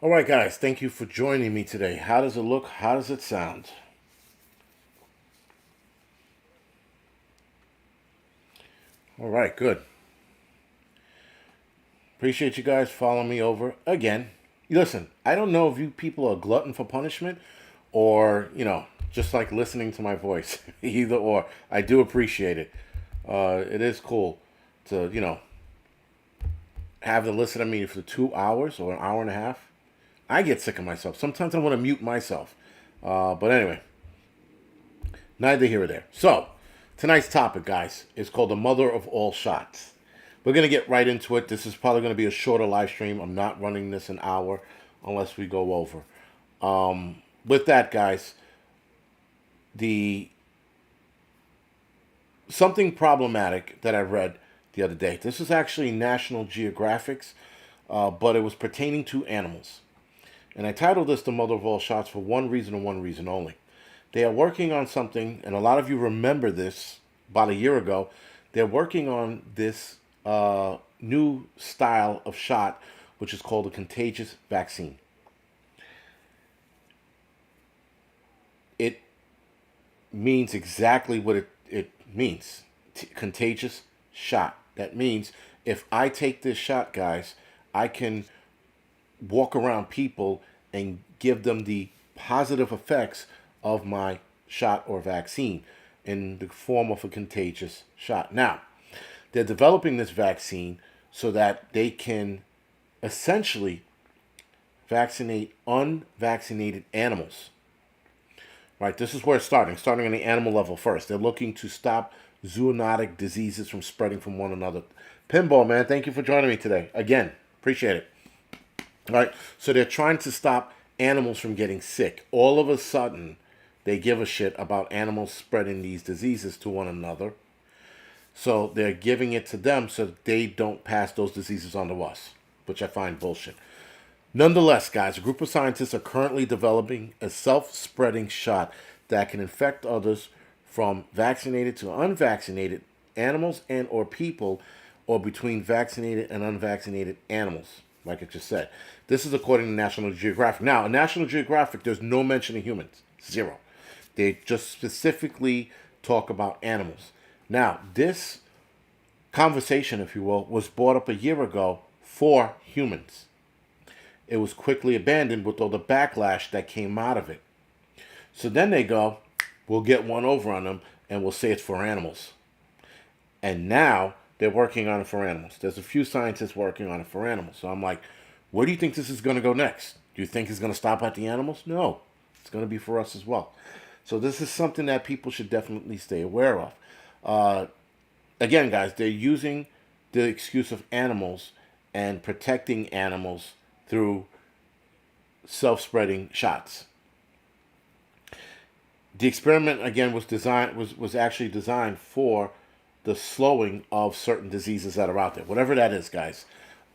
All right, guys, thank you for joining me today. How does it look? How does it sound? All right, good. Appreciate you guys following me over again. Listen, I don't know if you people are glutton for punishment or, just like listening to my voice. Either or. I do appreciate it. It is cool to, have to listen to me for 2 hours or an hour and a half. I get sick of myself. Sometimes I want to mute myself. But anyway, neither here or there. So, tonight's topic, guys, is called the mother of all shots. We're going to get right into it. This is probably going to be a shorter live stream. I'm not running this an hour unless we go over. With that, guys, the something problematic that I read the other day. This is actually National Geographic's, but it was pertaining to animals. And I titled this The Mother of All Shots for one reason and one reason only. They are working on something, and a lot of you remember this about a year ago. They're working on this new style of shot, which is called a contagious vaccine. It means exactly what it means. Contagious shot. That means if I take this shot, guys, I can walk around people and give them the positive effects of my shot or vaccine in the form of a contagious shot. Now, they're developing this vaccine so that they can essentially vaccinate unvaccinated animals. Right, this is where it's starting on the animal level first. They're looking to stop zoonotic diseases from spreading from one another. Pinball, man, thank you for joining me today. Again, appreciate it. All right, so they're trying to stop animals from getting sick. All of a sudden, they give a shit about animals spreading these diseases to one another. So they're giving it to them so that they don't pass those diseases on to us, which I find bullshit. Nonetheless, guys, a group of scientists are currently developing a self-spreading shot that can infect others from vaccinated to unvaccinated animals and or people, or between vaccinated and unvaccinated animals, like I just said. This is according to National Geographic. Now, in National Geographic, there's no mention of humans. Zero. They just specifically talk about animals. Now, this conversation, if you will, was brought up a year ago for humans. It was quickly abandoned with all the backlash that came out of it. So then they go, we'll get one over on them and we'll say it's for animals. And now they're working on it for animals. There's a few scientists working on it for animals. So I'm like, where do you think this is going to go next? Do you think it's going to stop at the animals? No. It's going to be for us as well. So this is something that people should definitely stay aware of. Again, guys, they're using the excuse of animals and protecting animals through self-spreading shots. The experiment again was actually designed for the slowing of certain diseases that are out there, whatever that is, guys.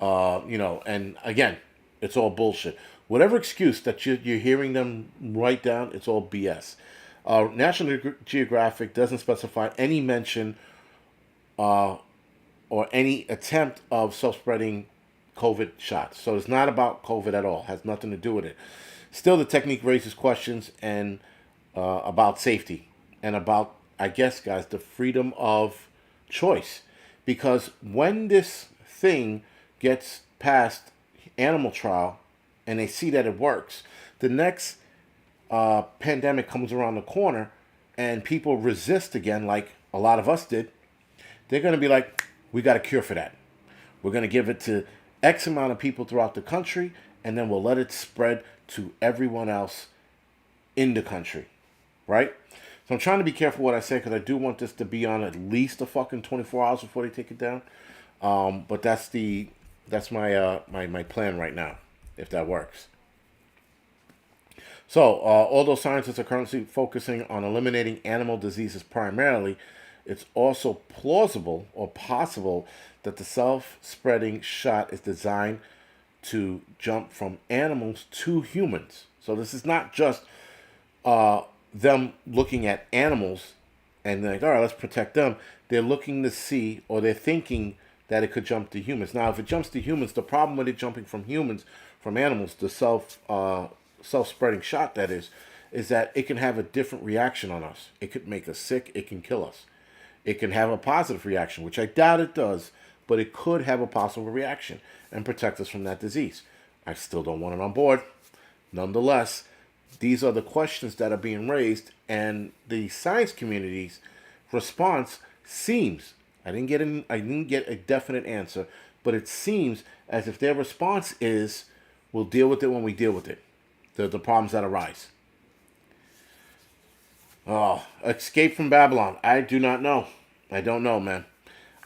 And again, it's all bullshit. Whatever excuse that you're hearing them write down, it's all BS. National Geographic doesn't specify any mention or any attempt of self-spreading COVID shots. So it's not about COVID at all. It has nothing to do with it. Still, the technique raises questions and about safety and about, I guess, guys, the freedom of choice. Because when this thing gets past animal trial and they see that it works, the next pandemic comes around the corner and people resist again, like a lot of us did, they're going to be like, we got a cure for that. We're going to give it to X amount of people throughout the country, and then we'll let it spread to everyone else in the country, right? So I'm trying to be careful what I say because I do want this to be on at least a fucking 24 hours before they take it down. But that's my plan right now, if that works. So, although scientists are currently focusing on eliminating animal diseases primarily, it's also plausible or possible that the self-spreading shot is designed to jump from animals to humans. So this is not just them looking at animals and they're like, all right, let's protect them. They're looking to see, or they're thinking that it could jump to humans. Now, if it jumps to humans, the problem with it jumping from humans, from animals, the self-spreading shot that is that it can have a different reaction on us. It could make us sick. It can kill us. It can have a positive reaction, which I doubt it does, but it could have a possible reaction and protect us from that disease. I still don't want it on board. Nonetheless, these are the questions that are being raised, and the science community's response seems, I didn't get a definite answer, but it seems as if their response is, we'll deal with it when we deal with it. The problems that arise. Oh, Escape from Babylon. I do not know. I don't know, man.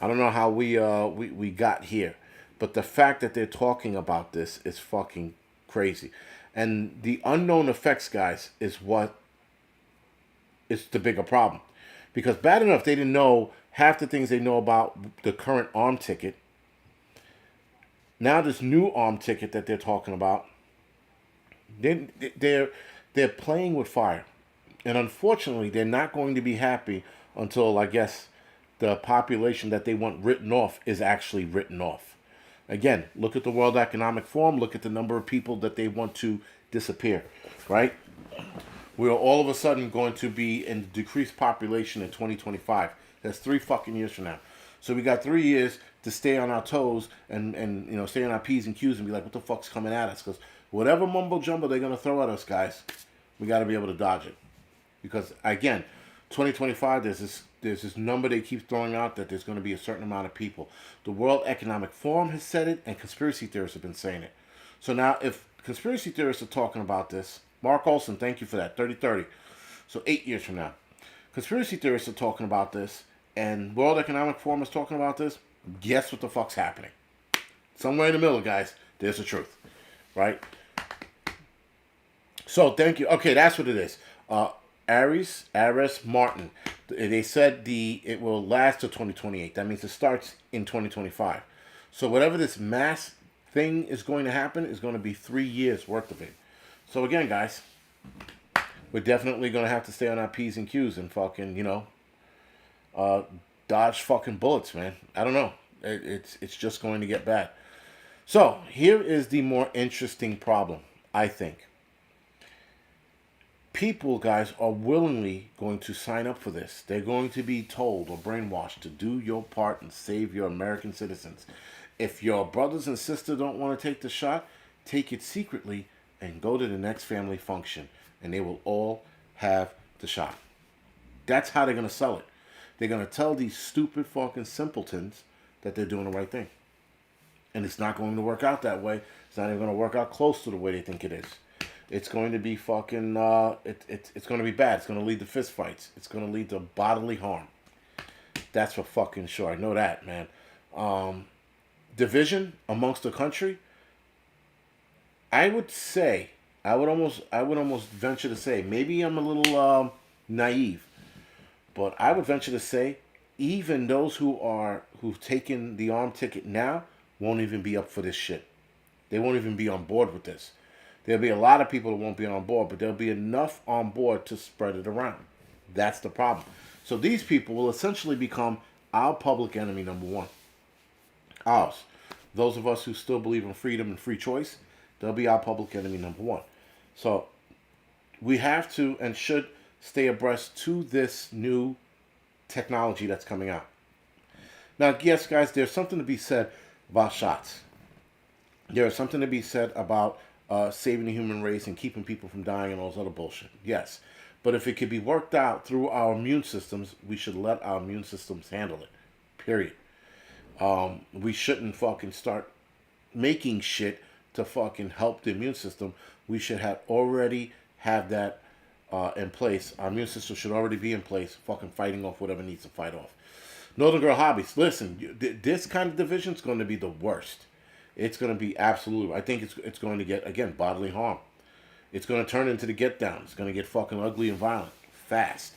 I don't know how we got here, but the fact that they're talking about this is fucking crazy, and the unknown effects, guys, is what is the bigger problem, because bad enough they didn't know half the things they know about the current arm ticket. Now this new arm ticket that they're talking about, they're playing with fire. And unfortunately, they're not going to be happy until, I guess, the population that they want written off is actually written off. Again, look at the World Economic Forum. Look at the number of people that they want to disappear, right? We're all of a sudden going to be in decreased population in 2025. That's 3 fucking years from now. So we got 3 years to stay on our toes and stay on our P's and Q's and be like, what the fuck's coming at us? Because whatever mumbo jumbo they're going to throw at us, guys, we got to be able to dodge it. Because again, 2025, there's this number they keep throwing out that there's going to be a certain amount of people. The World Economic Forum has said it, and conspiracy theorists have been saying it. So now, if conspiracy theorists are talking about this, Mark Olson, thank you for that, 3030. So 8 years from now, conspiracy theorists are talking about this, and World Economic Forum is talking about this. Guess what the fuck's happening? Somewhere in the middle, guys, there's the truth, right? So thank you. Okay, that's what it is. Ares Martin. They said it will last till 2028. That means it starts in 2025. So whatever this mass thing is going to happen is going to be 3 years worth of it. So again, guys, we're definitely going to have to stay on our P's and Q's and fucking, dodge fucking bullets, man. I don't know. It's just going to get bad. So here is the more interesting problem, I think. People, guys, are willingly going to sign up for this. They're going to be told or brainwashed to do your part and save your American citizens. If your brothers and sisters don't want to take the shot, take it secretly and go to the next family function, and they will all have the shot. That's how they're going to sell it. They're going to tell these stupid fucking simpletons that they're doing the right thing. And it's not going to work out that way. It's not even going to work out close to the way they think it is. It's going to be fucking, it's going to be bad. It's going to lead to fist fights. It's going to lead to bodily harm. That's for fucking sure. I know that, man. Division amongst the country. I would almost venture to say, maybe I'm a little naive, but I would venture to say, even those who've taken the arm ticket now won't even be up for this shit. They won't even be on board with this. There'll be a lot of people that won't be on board, but there'll be enough on board to spread it around. That's the problem. So these people will essentially become our public enemy number one. Ours. Those of us who still believe in freedom and free choice, they'll be our public enemy number one. So we have to and should stay abreast to this new technology that's coming out. Now, yes, guys, there's something to be said about shots. There's something to be said about saving the human race and keeping people from dying and all this other bullshit. Yes. But if it could be worked out through our immune systems, we should let our immune systems handle it. Period. We shouldn't fucking start making shit to fucking help the immune system. We should already have that in place. Our immune system should already be in place, fucking fighting off whatever needs to fight off. Northern Girl Hobbies. Listen, this kind of division is going to be the worst. It's going to be absolute. I think it's going to get, again, bodily harm. It's going to turn into the get down. It's going to get fucking ugly and violent fast.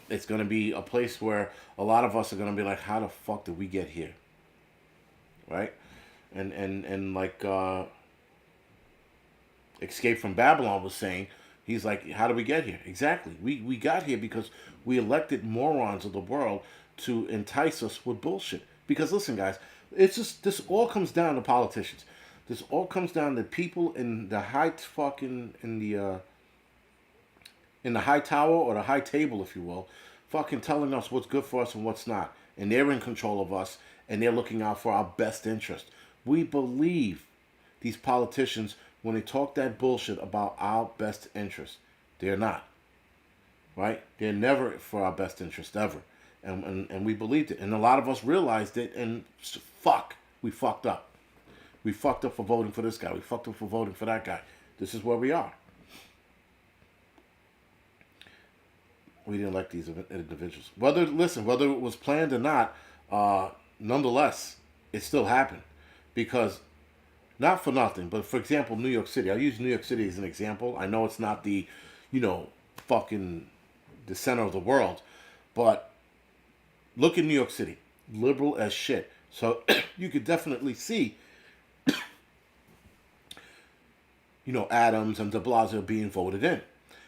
It's going to be a place where a lot of us are going to be like, how the fuck did we get here? Right? And like Escape from Babylon was saying, he's like, how did we get here? Exactly. We got here because we elected morons of the world to entice us with bullshit. Because listen, guys, it's just this all comes down to politicians. This all comes down to people in the high fucking in the high tower or the high table, if you will, fucking telling us what's good for us and what's not, and they're in control of us and they're looking out for our best interest. We believe these politicians when they talk that bullshit about our best interest. They're not, right? They're never for our best interest ever, and we believed it, and a lot of us realized it, and fuck, we fucked up. We fucked up for voting for this guy. We fucked up for voting for that guy. This is where we are. We didn't elect these individuals. Whether it was planned or not, nonetheless, it still happened, because not for nothing, but for example, New York City. I use New York City as an example. I know it's not the, fucking the center of the world, but look at New York City, liberal as shit. So you could definitely see Adams and de Blasio being voted in.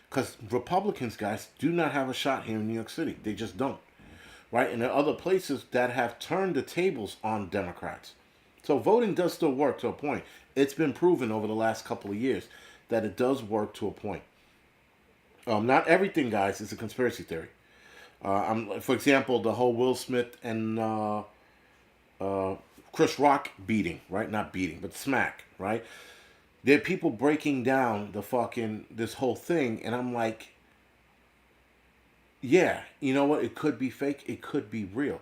Because Republicans, guys, do not have a shot here in New York City. They just don't. Right? And there are other places that have turned the tables on Democrats. So voting does still work to a point. It's been proven over the last couple of years that it does work to a point. Not everything, guys, is a conspiracy theory. For example, the whole Will Smith and Chris Rock beating, right? Not beating, but smack, right? There are people breaking down this whole thing, and I'm like, yeah, you know what? It could be fake, it could be real,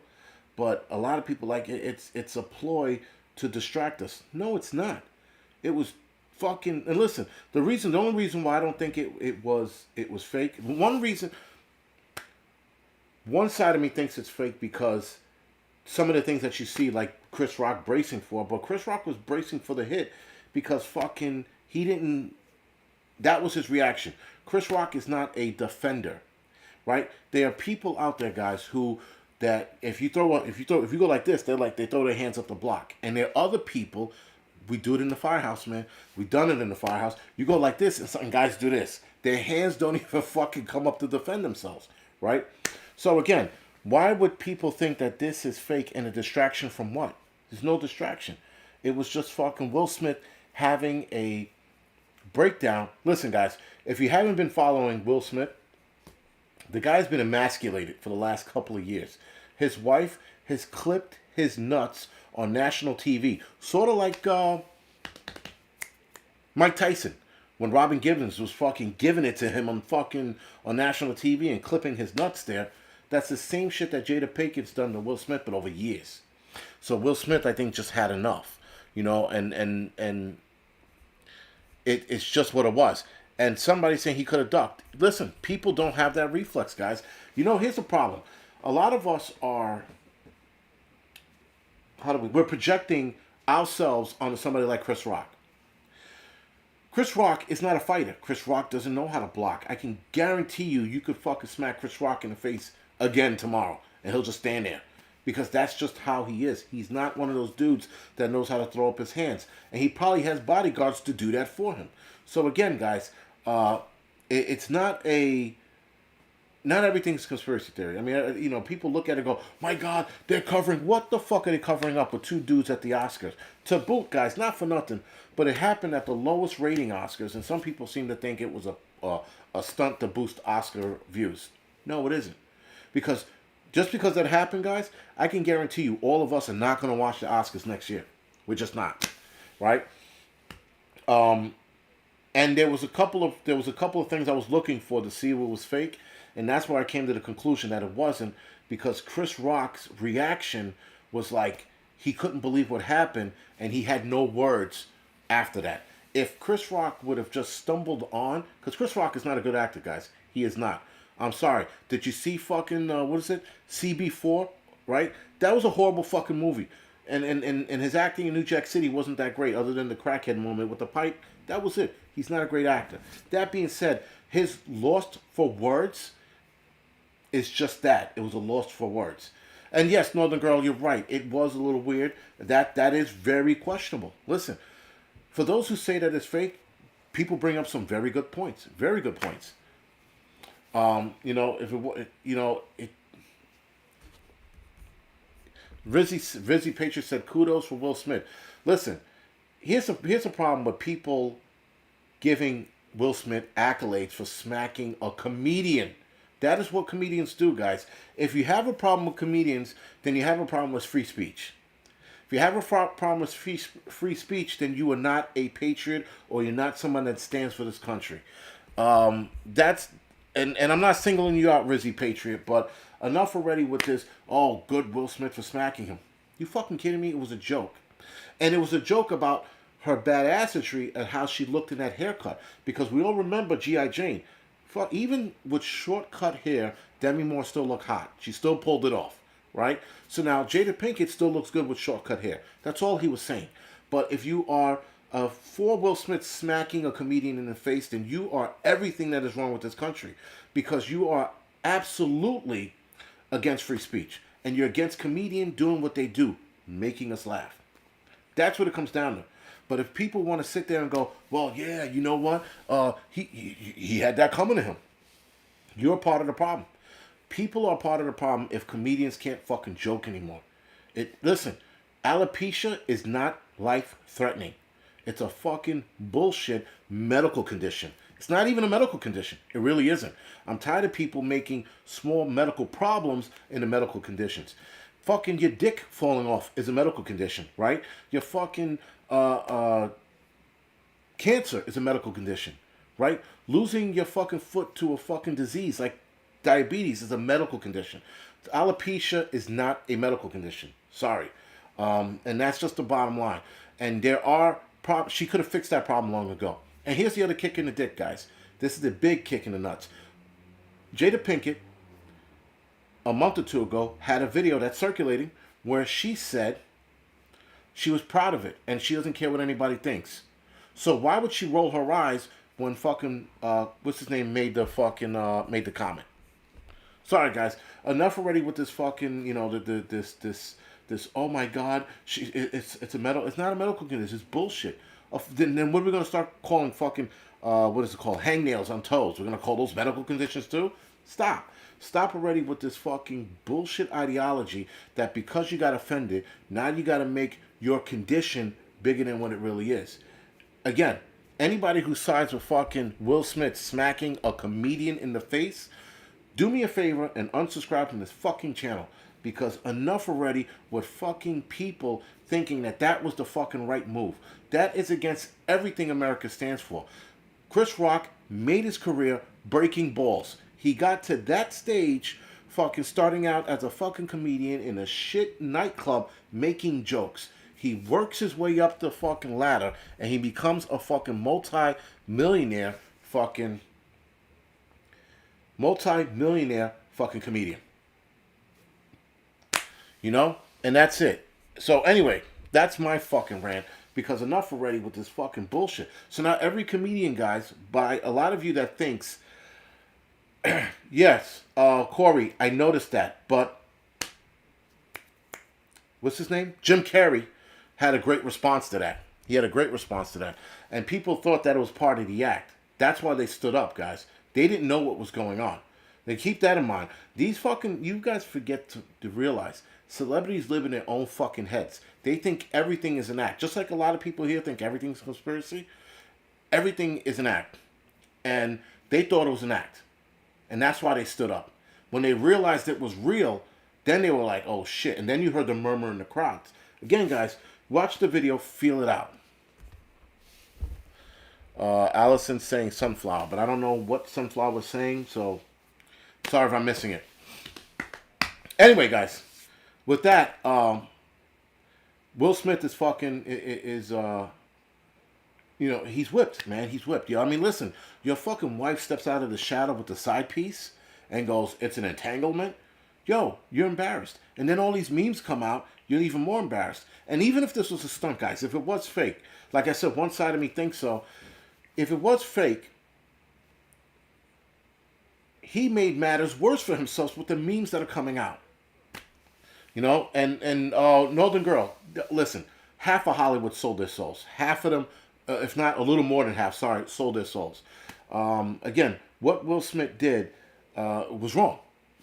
but a lot of people like it's a ploy to distract us. No, it's not. It was fucking. And listen, the only reason why I don't think it was fake. One side of me thinks it's fake because some of the things that you see, like Chris Rock bracing for, but Chris Rock was bracing for the hit because fucking he didn't. That was his reaction. Chris Rock is not a defender, right? There are people out there, guys, that if you go like this, they throw their hands up the block, and there are other people. We do it in the firehouse, man. We done it in the firehouse. You go like this, and some guys do this. Their hands don't even fucking come up to defend themselves, right? So again, why would people think that this is fake and a distraction from what? There's no distraction. It was just fucking Will Smith having a breakdown. Listen, guys, if you haven't been following Will Smith, the guy's been emasculated for the last couple of years. His wife has clipped his nuts on national TV. Sort of like Mike Tyson. When Robin Givens was fucking giving it to him on national TV and clipping his nuts there. That's the same shit that Jada Pinkett's done to Will Smith, but over years. So Will Smith, I think, just had enough. And it's just what it was. And somebody saying he could have ducked. Listen, people don't have that reflex, guys. Here's the problem. A lot of us are, we're projecting ourselves onto somebody like Chris Rock. Chris Rock is not a fighter. Chris Rock doesn't know how to block. I can guarantee you could fucking smack Chris Rock in the face again tomorrow, and he'll just stand there. Because that's just how he is. He's not one of those dudes that knows how to throw up his hands. And he probably has bodyguards to do that for him. So again, guys, it's not everything's conspiracy theory. I mean, people look at it and go, my God, they're covering. What the fuck are they covering up with two dudes at the Oscars? To boot, guys, not for nothing, but it happened at the lowest rating Oscars, and some people seem to think it was a stunt to boost Oscar views. No, it isn't. Just because that happened, guys, I can guarantee you all of us are not going to watch the Oscars next year. We're just not. Right? And there was a couple of things I was looking for to see what was fake, and that's where I came to the conclusion that it wasn't, because Chris Rock's reaction was like he couldn't believe what happened, and he had no words after that. If Chris Rock would have just stumbled on, because Chris Rock is not a good actor, guys. He is not. I'm sorry. Did you see fucking, what is it? CB4, right? That was a horrible fucking movie. And his acting in New Jack City wasn't that great, other than the crackhead moment with the pipe. That was it. He's not a great actor. That being said, his lost for words is just that. It was a lost for words. And yes, Northern Girl, you're right. It was a little weird. That is very questionable. Listen, for those who say that it's fake, people bring up some very good points. Very good points. If it Rizzy Patriot said kudos for Will Smith. Listen, here's a problem with people giving Will Smith accolades for smacking a comedian. That is what comedians do, guys. If you have a problem with comedians, then you have a problem with free speech. If you have a problem with free speech, then you are not a patriot or you're not someone that stands for this country. That's and I'm not singling you out, Rizzy Patriot, but enough already with this. Oh, good Will Smith for smacking him. You fucking kidding me? It was a joke, and it was a joke about her badassery and how she looked in that haircut. Because we all remember G.I. Jane. Even with short cut hair, Demi Moore still looked hot. She still pulled it off, right? So now Jada Pinkett still looks good with short cut hair. That's all he was saying. But if you are for Will Smith smacking a comedian in the face, then you are everything that is wrong with this country. Because you are absolutely against free speech. And you're against comedian doing what they do, making us laugh. That's what it comes down to. But if people want to sit there and go, well, yeah, you know what? He had that coming to him. You're part of the problem. People are part of the problem if comedians can't fucking joke anymore. Listen, alopecia is not life-threatening. It's a fucking bullshit medical condition. It's not even a medical condition. It really isn't. I'm tired of people making small medical problems into medical conditions. Fucking your dick falling off is a medical condition, right? Your fucking cancer is a medical condition, right? Losing your fucking foot to a fucking disease like diabetes is a medical condition. Alopecia is not a medical condition. Sorry. And that's just the bottom line. And there are problems. She could have fixed that problem long ago. And here's the other kick in the dick, guys. This is the big kick in the nuts. Jada Pinkett, a month or two ago, had a video that's circulating where she said she was proud of it and she doesn't care what anybody thinks. So why would she roll her eyes when fucking what's his name made the comment? Sorry, guys. Enough already with this fucking this. Oh my God, it's a medical. It's not a medical condition. It's bullshit. Then what are we gonna start calling fucking what is it called? Hangnails on toes. We're gonna call those medical conditions too? Stop. Stop already with this fucking bullshit ideology that because you got offended, now you got to make your condition bigger than what it really is. Again, anybody who sides with fucking Will Smith smacking a comedian in the face, do me a favor and unsubscribe from this fucking channel. Because enough already with fucking people thinking that that was the fucking right move. That is against everything America stands for. Chris Rock made his career breaking balls. He got to that stage fucking starting out as a fucking comedian in a shit nightclub making jokes. He works his way up the fucking ladder and he becomes a fucking multi-millionaire fucking comedian. You know? And that's it. So anyway, that's my fucking rant. Because enough already with this fucking bullshit. So now every comedian, guys, by a lot of you that thinks, yes, Corey, I noticed that, but what's his name? Jim Carrey had a great response to that. He had a great response to that. And people thought that it was part of the act. That's why they stood up, guys. They didn't know what was going on. They keep that in mind. These fucking, you guys forget to realize, celebrities live in their own fucking heads. They think everything is an act. Just like a lot of people here think everything's a conspiracy. Everything is an act. And they thought it was an act. And that's why they stood up. When they realized it was real, then they were like, oh shit. And then you heard the murmur in the crowds. Again, guys, watch the video, feel it out. Allison's saying sunflower, but I don't know what sunflower was saying, so sorry if I'm missing it. Anyway, guys, with that, Will Smith is fucking, he's whipped, man. He's whipped. I mean, listen, your fucking wife steps out of the shadow with the side piece and goes, it's an entanglement. Yo, you're embarrassed. And then all these memes come out, you're even more embarrassed. And even if this was a stunt, guys, if it was fake, like I said, one side of me thinks so. If it was fake, he made matters worse for himself with the memes that are coming out. You know, and Northern Girl, listen, half of Hollywood sold their souls. Half of them, if not a little more than half, sold their souls. Again, what Will Smith did was wrong,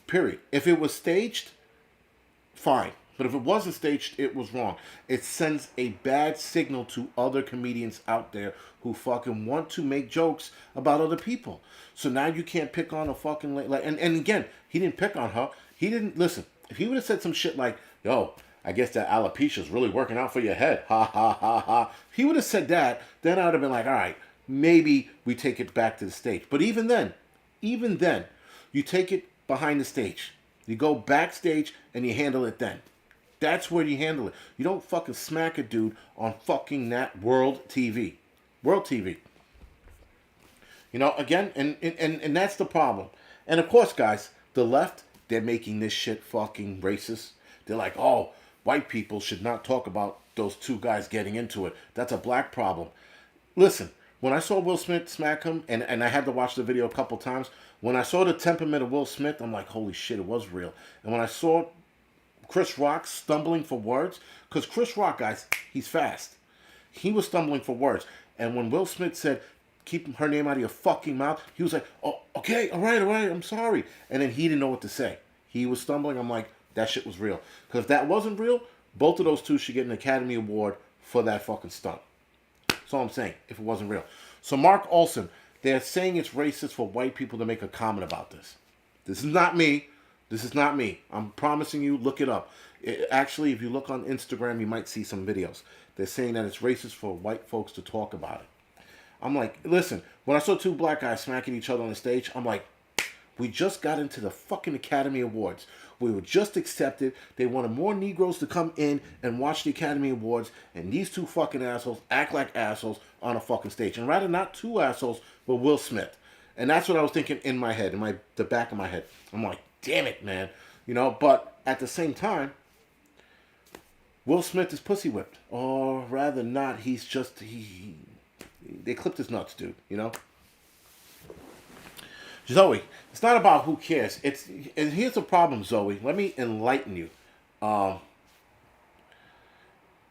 period. If it was staged, fine. But if it wasn't staged, it was wrong. It sends a bad signal to other comedians out there who fucking want to make jokes about other people. So now you can't pick on a fucking like. And again, he didn't pick on her. He didn't listen. If he would have said some shit like, "Yo, I guess that alopecia's really working out for your head," ha ha ha ha. If he would have said that, then I would have been like, all right, maybe we take it back to the stage. But even then, you take it behind the stage. You go backstage and you handle it then. That's where you handle it. You don't fucking smack a dude on fucking that World TV. World TV. You know, again, and that's the problem. And of course, guys, the left, they're making this shit fucking racist. They're like, oh, white people should not talk about those two guys getting into it. That's a black problem. Listen, when I saw Will Smith smack him, and I had to watch the video a couple times, when I saw the temperament of Will Smith, I'm like, holy shit, it was real. And when I saw Chris Rock stumbling for words, because Chris Rock, guys, he's fast. He was stumbling for words. And when Will Smith said, keep her name out of your fucking mouth, he was like, oh, okay, all right, I'm sorry. And then he didn't know what to say. He was stumbling. I'm like, that shit was real. Because if that wasn't real, both of those two should get an Academy Award for that fucking stunt. That's all I'm saying, if it wasn't real. So Mark Olson, they're saying it's racist for white people to make a comment about this. This is not me. This is not me. I'm promising you, look it up. Actually, if you look on Instagram, you might see some videos. They're saying that it's racist for white folks to talk about it. I'm like, listen, when I saw two black guys smacking each other on the stage, I'm like, we just got into the fucking Academy Awards. We were just accepted. They wanted more Negroes to come in and watch the Academy Awards, and these two fucking assholes act like assholes on a fucking stage. And rather not two assholes, but Will Smith. And that's what I was thinking in my head, in the back of my head. I'm like, damn it, man. You know, but at the same time, Will Smith is pussy whipped. Or rather not, he's just, they clipped his nuts, dude, you know? Zoe, it's not about who cares. And here's the problem, Zoe. Let me enlighten you.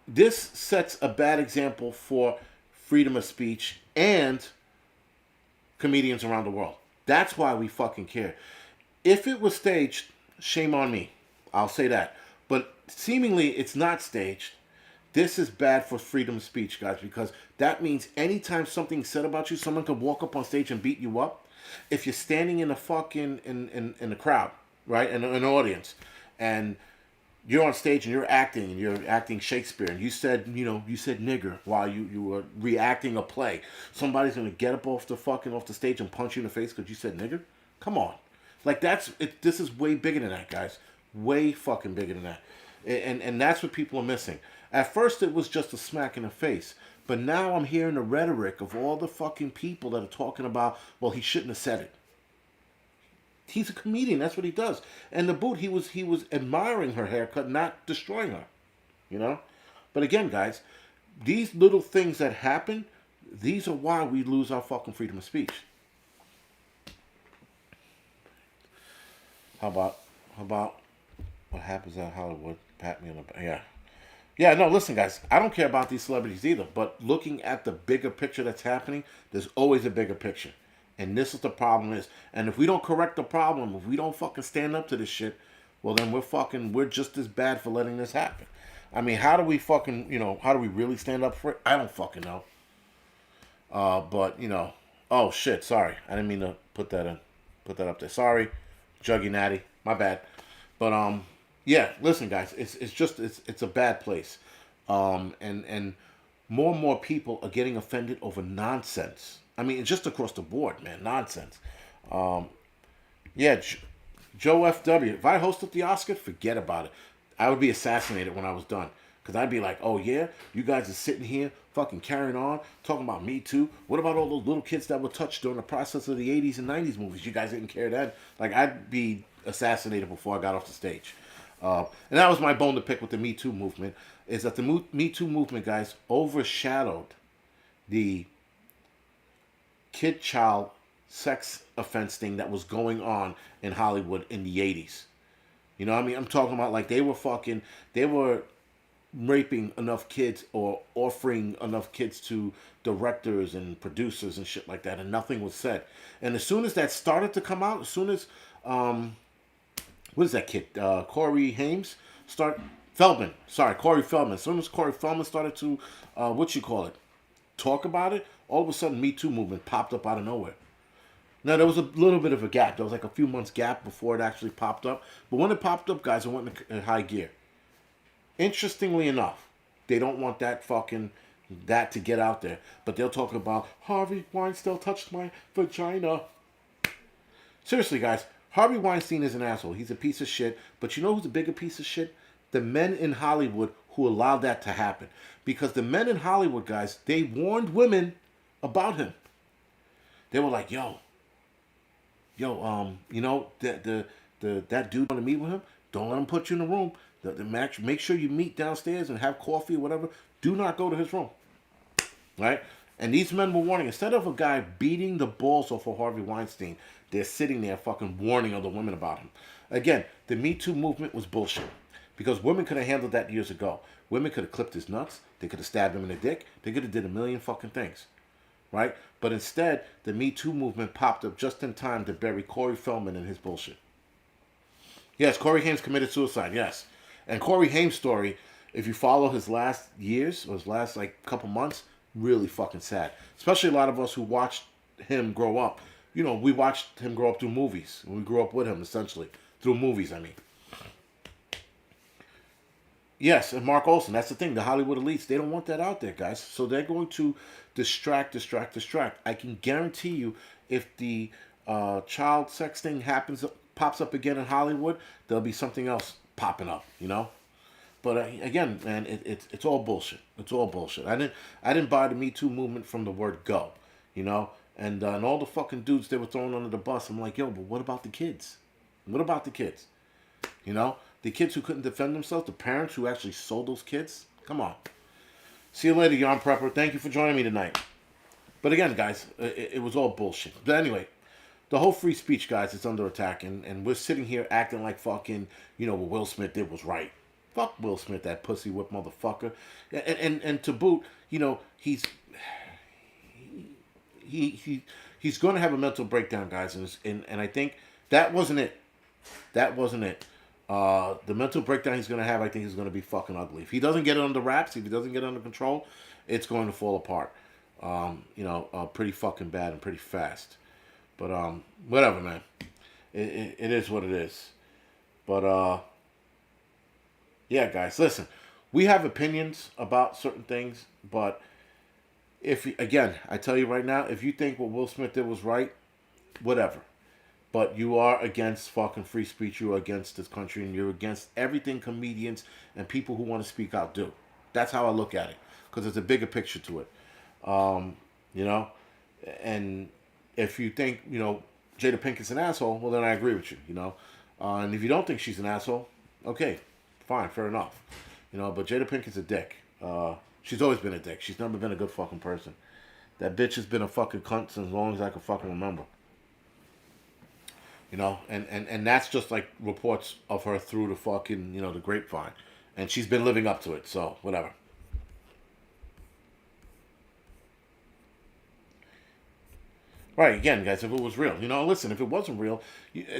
This sets a bad example for freedom of speech and comedians around the world. That's why we fucking care. If it was staged, shame on me. I'll say that. But seemingly it's not staged. This is bad for freedom of speech, guys, because that means anytime something's said about you, someone could walk up on stage and beat you up. If you're standing in a fucking in a crowd, right, in an audience, and you're on stage and you're acting Shakespeare, and you said nigger while you were reacting a play, somebody's gonna get up off the stage and punch you in the face because you said nigger. Come on, like this is way bigger than that, guys. Way fucking bigger than that, and that's what people are missing. At first, it was just a smack in the face. But now I'm hearing the rhetoric of all the fucking people that are talking about, well, he shouldn't have said it. He's a comedian. That's what he does. And the boot, he was admiring her haircut, not destroying her. You know? But again, guys, these little things that happen, these are why we lose our fucking freedom of speech. How about what happens at Hollywood? Pat me on the back. Yeah. Yeah, no, listen, guys, I don't care about these celebrities either, but looking at the bigger picture that's happening, there's always a bigger picture. And this is the problem is, and if we don't correct the problem, if we don't fucking stand up to this shit, well, then we're just as bad for letting this happen. I mean, how do we really stand up for it? I don't fucking know. But, oh, shit, sorry. I didn't mean to put that up there. Sorry, Juggy Natty, my bad. But, yeah, listen, guys, it's a bad place, and more people are getting offended over nonsense. I mean, just across the board, man, nonsense. Yeah, Joe F.W. If I hosted the Oscars, forget about it. I would be assassinated when I was done, because I'd be like, oh yeah, you guys are sitting here fucking carrying on, talking about Me Too. What about all those little kids that were touched during the process of the 80s and 90s movies? You guys didn't care then? Like, I'd be assassinated before I got off the stage. And that was my bone to pick with the Me Too movement, is that the Me Too movement, guys, overshadowed the kid-child sex offense thing that was going on in Hollywood in the 80s. You know what I mean? I'm talking about like they were raping enough kids or offering enough kids to directors and producers and shit like that, and nothing was said. And as soon as that started to come out, as soon as what is that kid? Corey Haim start Feldman. Sorry, Corey Feldman. As soon as Corey Feldman started to, talk about it, all of a sudden Me Too movement popped up out of nowhere. Now, there was a little bit of a gap. There was like a few months gap before it actually popped up. But when it popped up, guys, it went in high gear. Interestingly enough, they don't want that to get out there. But they'll talk about Harvey Weinstein touched my vagina. Seriously, guys, Harvey Weinstein is an asshole. He's a piece of shit. But you know who's a bigger piece of shit? The men in Hollywood who allowed that to happen. Because the men in Hollywood, guys, they warned women about him. They were like, that dude want to meet with him? Don't let him put you in the room. Make sure you meet downstairs and have coffee or whatever. Do not go to his room. Right? And these men were warning. Instead of a guy beating the balls off of Harvey Weinstein, they're sitting there fucking warning other women about him. Again, the Me Too movement was bullshit. Because women could have handled that years ago. Women could have clipped his nuts. They could have stabbed him in the dick. They could have did a million fucking things. Right? But instead, the Me Too movement popped up just in time to bury Corey Feldman and his bullshit. Yes, Corey Haim committed suicide, yes. And Corey Haim's story, if you follow his last years, or his last couple months, really fucking sad. Especially a lot of us who watched him grow up. You know, we watched him grow up through movies. We grew up with him, essentially. Through movies, I mean. Yes, and Mark Olson, that's the thing. The Hollywood elites, they don't want that out there, guys. So they're going to distract. I can guarantee you, if the child sex thing pops up again in Hollywood, there'll be something else popping up, you know? But again, man, it's all bullshit. It's all bullshit. I didn't buy the Me Too movement from the word go, you know? And all the fucking dudes they were throwing under the bus, I'm like, yo, but what about the kids? What about the kids? You know? The kids who couldn't defend themselves, the parents who actually sold those kids. Come on. See you later, Jan Prepper. Thank you for joining me tonight. But again, guys, it was all bullshit. But anyway, the whole free speech, guys, is under attack. And we're sitting here acting like fucking, what Will Smith did was right. Fuck Will Smith, that pussy whip motherfucker. And to boot, he's going to have a mental breakdown, guys. And I think that wasn't it. That wasn't it. The mental breakdown he's going to have, I think, is going to be fucking ugly. If he doesn't get it under wraps, if he doesn't get it under control, it's going to fall apart. Pretty fucking bad and pretty fast. But whatever, man. It is what it is. But yeah, guys, listen. We have opinions about certain things, but again, I tell you right now, if you think what Will Smith did was right, whatever. But you are against fucking free speech. You are against this country, and you're against everything comedians and people who want to speak out do. That's how I look at it, because there's a bigger picture to it. And if you think, Jada Pinkett's an asshole, well, then I agree with you, And if you don't think she's an asshole, okay, fine, fair enough. But Jada Pinkett's a dick. She's always been a dick. She's never been a good fucking person. That bitch has been a fucking cunt since as long as I can fucking remember. And that's just like reports of her through the fucking, the grapevine. And she's been living up to it, so whatever. Right, again, guys, if it was real. Listen, if it wasn't real,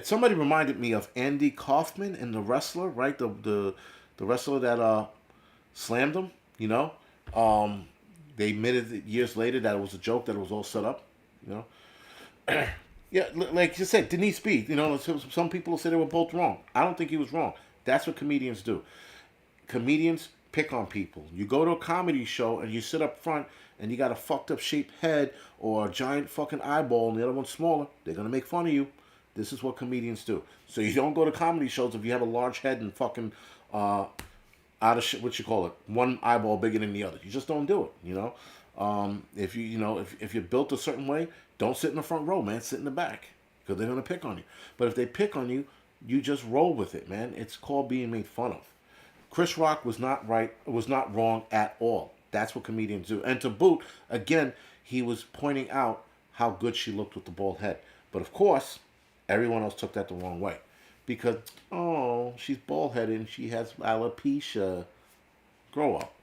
somebody reminded me of Andy Kaufman in The Wrestler, right? The wrestler that slammed him, They admitted years later that it was a joke, that it was all set up, Yeah, like you said, Denise B. Some people say they were both wrong. I don't think he was wrong. That's what comedians do. Comedians pick on people. You go to a comedy show and you sit up front and you got a fucked up shaped head or a giant fucking eyeball and the other one's smaller. They're gonna make fun of you. This is what comedians do. So you don't go to comedy shows if you have a large head and fucking out of shit. What you call it? One eyeball bigger than the other. You just don't do it. If if you're built a certain way, don't sit in the front row, man. Sit in the back, because they're gonna pick on you. But if they pick on you, you just roll with it, man. It's called being made fun of. Chris Rock was not right. Was not wrong at all. That's what comedians do. And to boot, again, he was pointing out how good she looked with the bald head. But of course, everyone else took that the wrong way, because she's bald headed and she has alopecia. Grow up.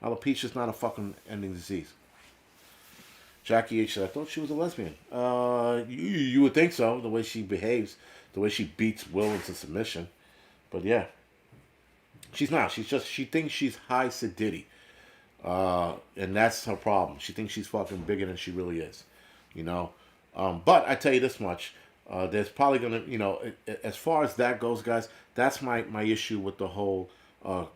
Alopecia's not a fucking ending disease. Jackie H said, I thought she was a lesbian. You would think so, the way she behaves, the way she beats Will into submission. But yeah. She's not. She thinks she's high Sididity. And that's her problem. She thinks she's fucking bigger than she really is, you know. But I tell you this much: there's probably gonna, as far as that goes, guys. That's my issue with the whole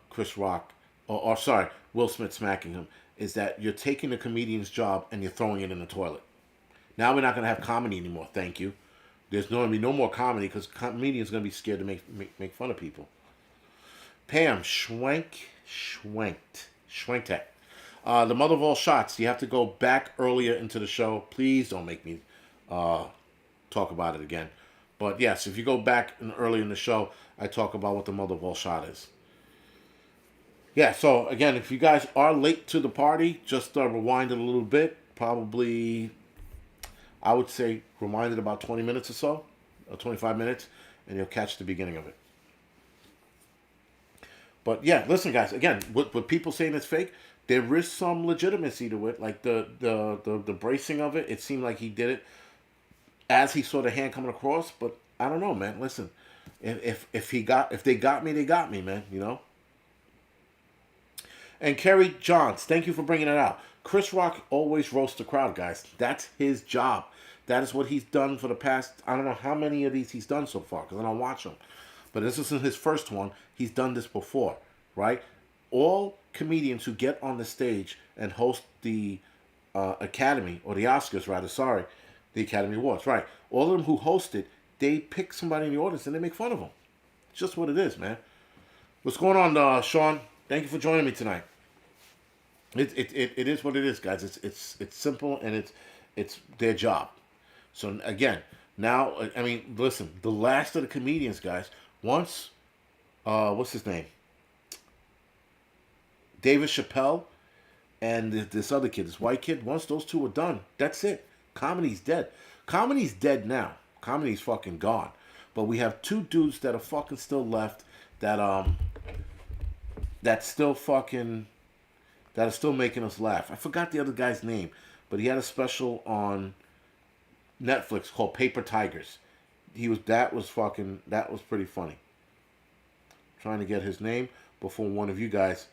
Chris Rock, or sorry, Will Smith smacking him, is that you're taking the comedian's job and you're throwing it in the toilet. Now we're not gonna have comedy anymore. Thank you. There's going to be no more comedy because comedians gonna be scared to make fun of people. Pam Schwenked. The mother of all shots. You have to go back earlier into the show. Please don't make me talk about it again. But yes, if you go back early in the show, I talk about what the mother of all shot is. Yeah, so again, if you guys are late to the party, just rewind it a little bit. Probably, I would say, rewind it about 20 minutes or so, or 25 minutes, and you'll catch the beginning of it. But yeah, listen, guys. Again, with people saying it's fake, there is some legitimacy to it. Like the bracing of it, it seemed like he did it as he saw the hand coming across. But I don't know, man. Listen, if they got me, they got me, man. You know. And Kerry Johns, thank you for bringing it out. Chris Rock always roasts the crowd, guys. That's his job. That is what he's done for the past, I don't know how many of these he's done so far, because I don't watch them. But this isn't his first one. He's done this before, right? All comedians who get on the stage and host the Academy, or the Oscars, rather, sorry, the Academy Awards, right? All of them who host it, they pick somebody in the audience and they make fun of them. It's just what it is, man. What's going on, Sean? Thank you for joining me tonight. It is what it is, guys. It's simple and it's their job. So again, now I mean, listen, the last of the comedians, guys. Once, what's his name? David Chappelle and this other kid, this white kid. Once those two are done, that's it. Comedy's dead. Comedy's dead now. Comedy's fucking gone. But we have two dudes that are fucking still left that's still fucking that are still making us laugh. I forgot the other guy's name, but he had a special on Netflix called Paper Tigers. That was pretty funny. Trying to get his name before one of you guys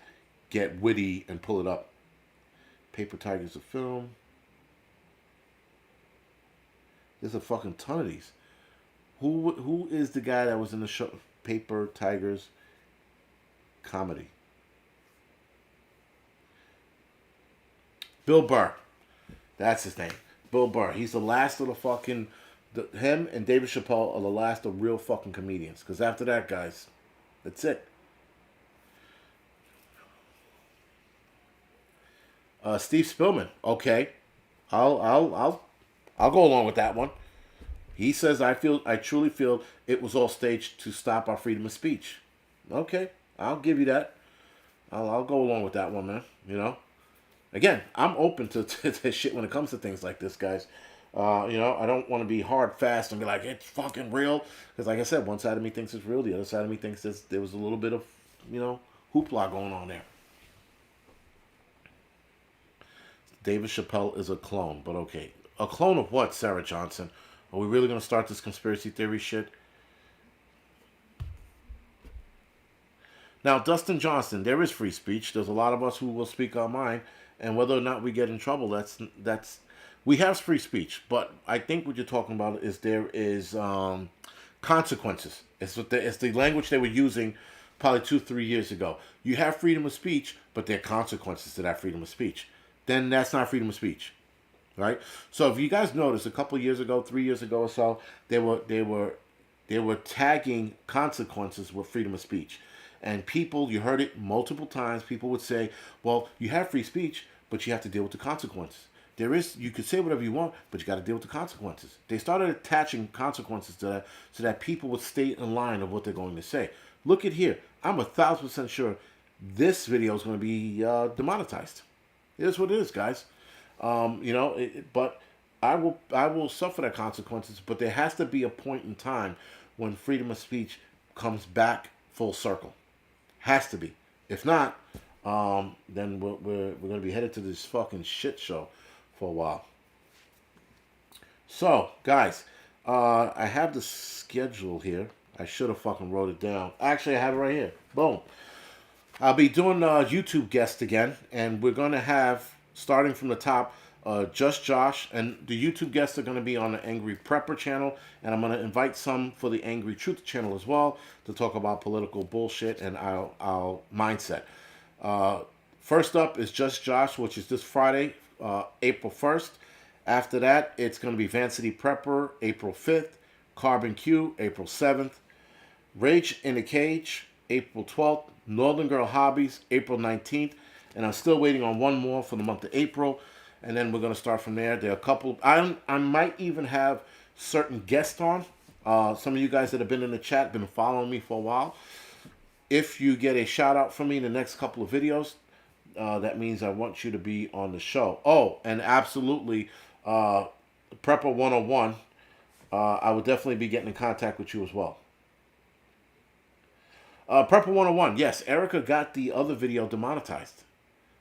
get witty and pull it up. Paper Tigers, a film. There's a fucking ton of these. Who is the guy that was in the show Paper Tigers comedy? Bill Burr. That's his name. Bill Burr. He's the last of the fucking... him and David Chappelle are the last of real fucking comedians. Because after that, guys, that's it. Steve Spillman. Okay. I'll go along with that one. He says, I truly feel it was all staged to stop our freedom of speech. Okay. I'll give you that. I'll go along with that one, man. You know? Again, I'm open to shit when it comes to things like this, guys. I don't want to be hard, fast, and be like, it's fucking real. Because like I said, one side of me thinks it's real. The other side of me thinks there was a little bit of, hoopla going on there. David Chappelle is a clone, but okay. A clone of what, Sarah Johnson? Are we really going to start this conspiracy theory shit? Now, Dustin Johnson, there is free speech. There's a lot of us who will speak our mind, and whether or not we get in trouble, that's we have free speech. But I think what you're talking about is there is consequences. It's the language they were using probably 2-3 years ago. You have freedom of speech, but there are consequences to that freedom of speech. Then that's not freedom of speech, right? So if you guys noticed, a couple of years ago, 3 years ago or so, they were tagging consequences with freedom of speech. And people, you heard it multiple times, people would say, well, you have free speech, but you have to deal with the consequences. You could say whatever you want, but you got to deal with the consequences. They started attaching consequences to that so that people would stay in line of what they're going to say. Look at here. I'm 1,000% sure this video is going to be demonetized. It is what it is, guys. But I will suffer the consequences, but there has to be a point in time when freedom of speech comes back full circle. Has to be. If not, then we're going to be headed to this fucking shit show for a while. So, guys, I have the schedule here. I should have fucking wrote it down. Actually, I have it right here. Boom. I'll be doing YouTube guests again, and we're going to have, starting from the top, Just Josh, and the YouTube guests are going to be on the Angry Prepper channel, and I'm going to invite some for the Angry Truth channel as well to talk about political bullshit and our mindset. Uh, First up is Just Josh, which is this Friday, April 1st. After that, it's going to be Vancity Prepper, April 5th, Carbon Q, April 7th, Rage in a Cage, April 12th, Northern Girl Hobbies, April 19th, and I'm still waiting on one more for the month of April, and then we're going to start from there. There are a couple, I might even have certain guests on. Some of you guys that have been in the chat, been following me for a while. If you get a shout out from me in the next couple of videos, that means I want you to be on the show. Oh, and absolutely, Prepper 101, I would definitely be getting in contact with you as well. Prepper 101, yes, Erica got the other video demonetized.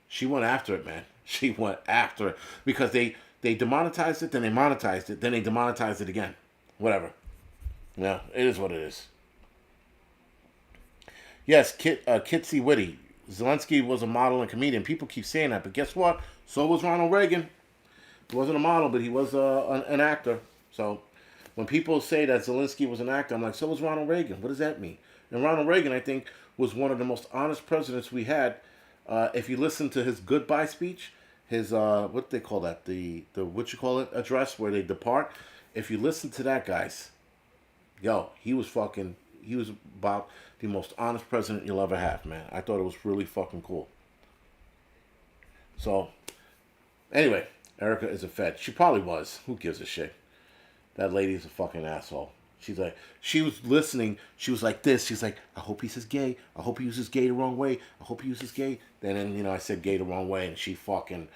She went after it, man. She went after it because they demonetized it, then they monetized it, then they demonetized it again. Whatever. Yeah, it is what it is. Yes, Kitsy Witty. Zelensky was a model and comedian. People keep saying that, but guess what? So was Ronald Reagan. He wasn't a model, but he was an actor. So when people say that Zelensky was an actor, I'm like, so was Ronald Reagan. What does that mean? And Ronald Reagan, I think, was one of the most honest presidents we had. If you listen to his goodbye speech, his what they call that, the what you call it address where they depart. If you listen to that, guys, yo, he was about the most honest president you'll ever have, man. I thought it was really fucking cool. So, anyway, Erica is a Fed. She probably was. Who gives a shit? That lady's a fucking asshole. She's like, she was listening. She was like this. She's like, I hope he says gay. I hope he uses gay the wrong way. I hope he uses gay. Then, I said gay the wrong way, and she fucking,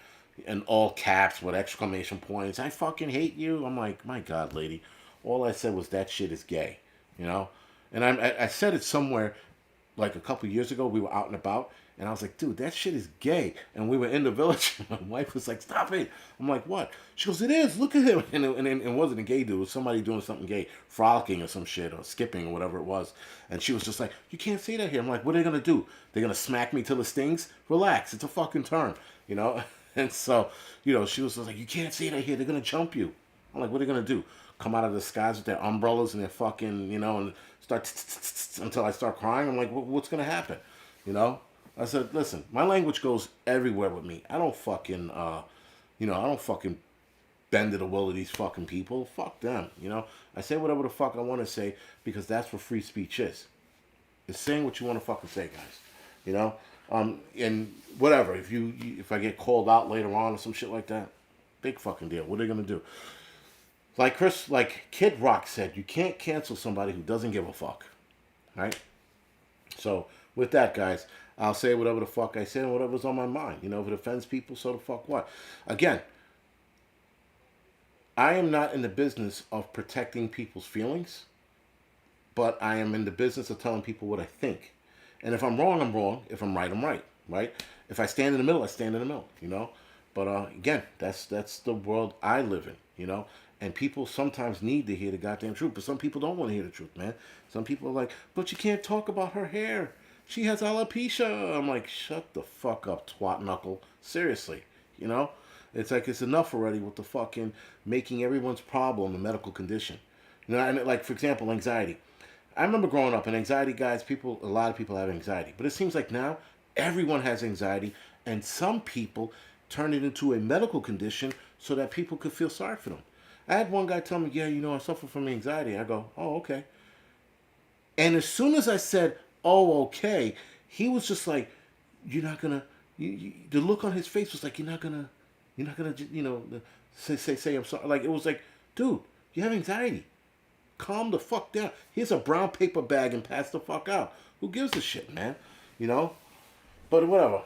in all caps with exclamation points, I fucking hate you. I'm like, my God, lady. All I said was that shit is gay, you know? And I said it somewhere like a couple years ago. We were out and about, and I was like, dude, that shit is gay. And we were in the village, and my wife was like, stop it. I'm like, what? She goes, it is. Look at him. And it wasn't a gay dude. It was somebody doing something gay, frolicking or some shit, or skipping or whatever it was. And she was just like, you can't say that here. I'm like, what are they going to do? They're going to smack me till it stings? Relax. It's a fucking term, you know? And so, she was just like, you can't say that here. They're going to jump you. I'm like, what are they going to do? Come out of the skies with their umbrellas and their fucking, and start until I start crying? I'm like, what's going to happen? I said, listen, my language goes everywhere with me. I don't fucking, I don't fucking bend to the will of these fucking people. Fuck them, I say whatever the fuck I want to say because that's what free speech is. It's saying what you want to fucking say, guys. And whatever, if I get called out later on or some shit like that, big fucking deal. What are they gonna do? Like Kid Rock said, you can't cancel somebody who doesn't give a fuck, right? So with that, guys, I'll say whatever the fuck I say and whatever's on my mind. If it offends people, so the fuck what? Again, I am not in the business of protecting people's feelings, but I am in the business of telling people what I think. And if I'm wrong, I'm wrong. If I'm right, I'm right, right? If I stand in the middle, I stand in the middle, But again, that's the world I live in, And people sometimes need to hear the goddamn truth, but some people don't want to hear the truth, man. Some people are like, but you can't talk about her hair. She has alopecia. I'm like, shut the fuck up, twat knuckle. Seriously, It's like it's enough already with the fucking making everyone's problem a medical condition. And like, for example, anxiety. I remember growing up, and anxiety, guys, a lot of people have anxiety. But it seems like now everyone has anxiety, and some people turn it into a medical condition so that people could feel sorry for them. I had one guy tell me, yeah, I suffer from anxiety. I go, oh, okay. And as soon as I said, oh, okay, he was just like, you're not going to, the look on his face was like, you're not going to, say I'm sorry. Like, it was like, dude, you have anxiety. Calm the fuck down. Here's a brown paper bag and pass the fuck out. Who gives a shit, man? But whatever.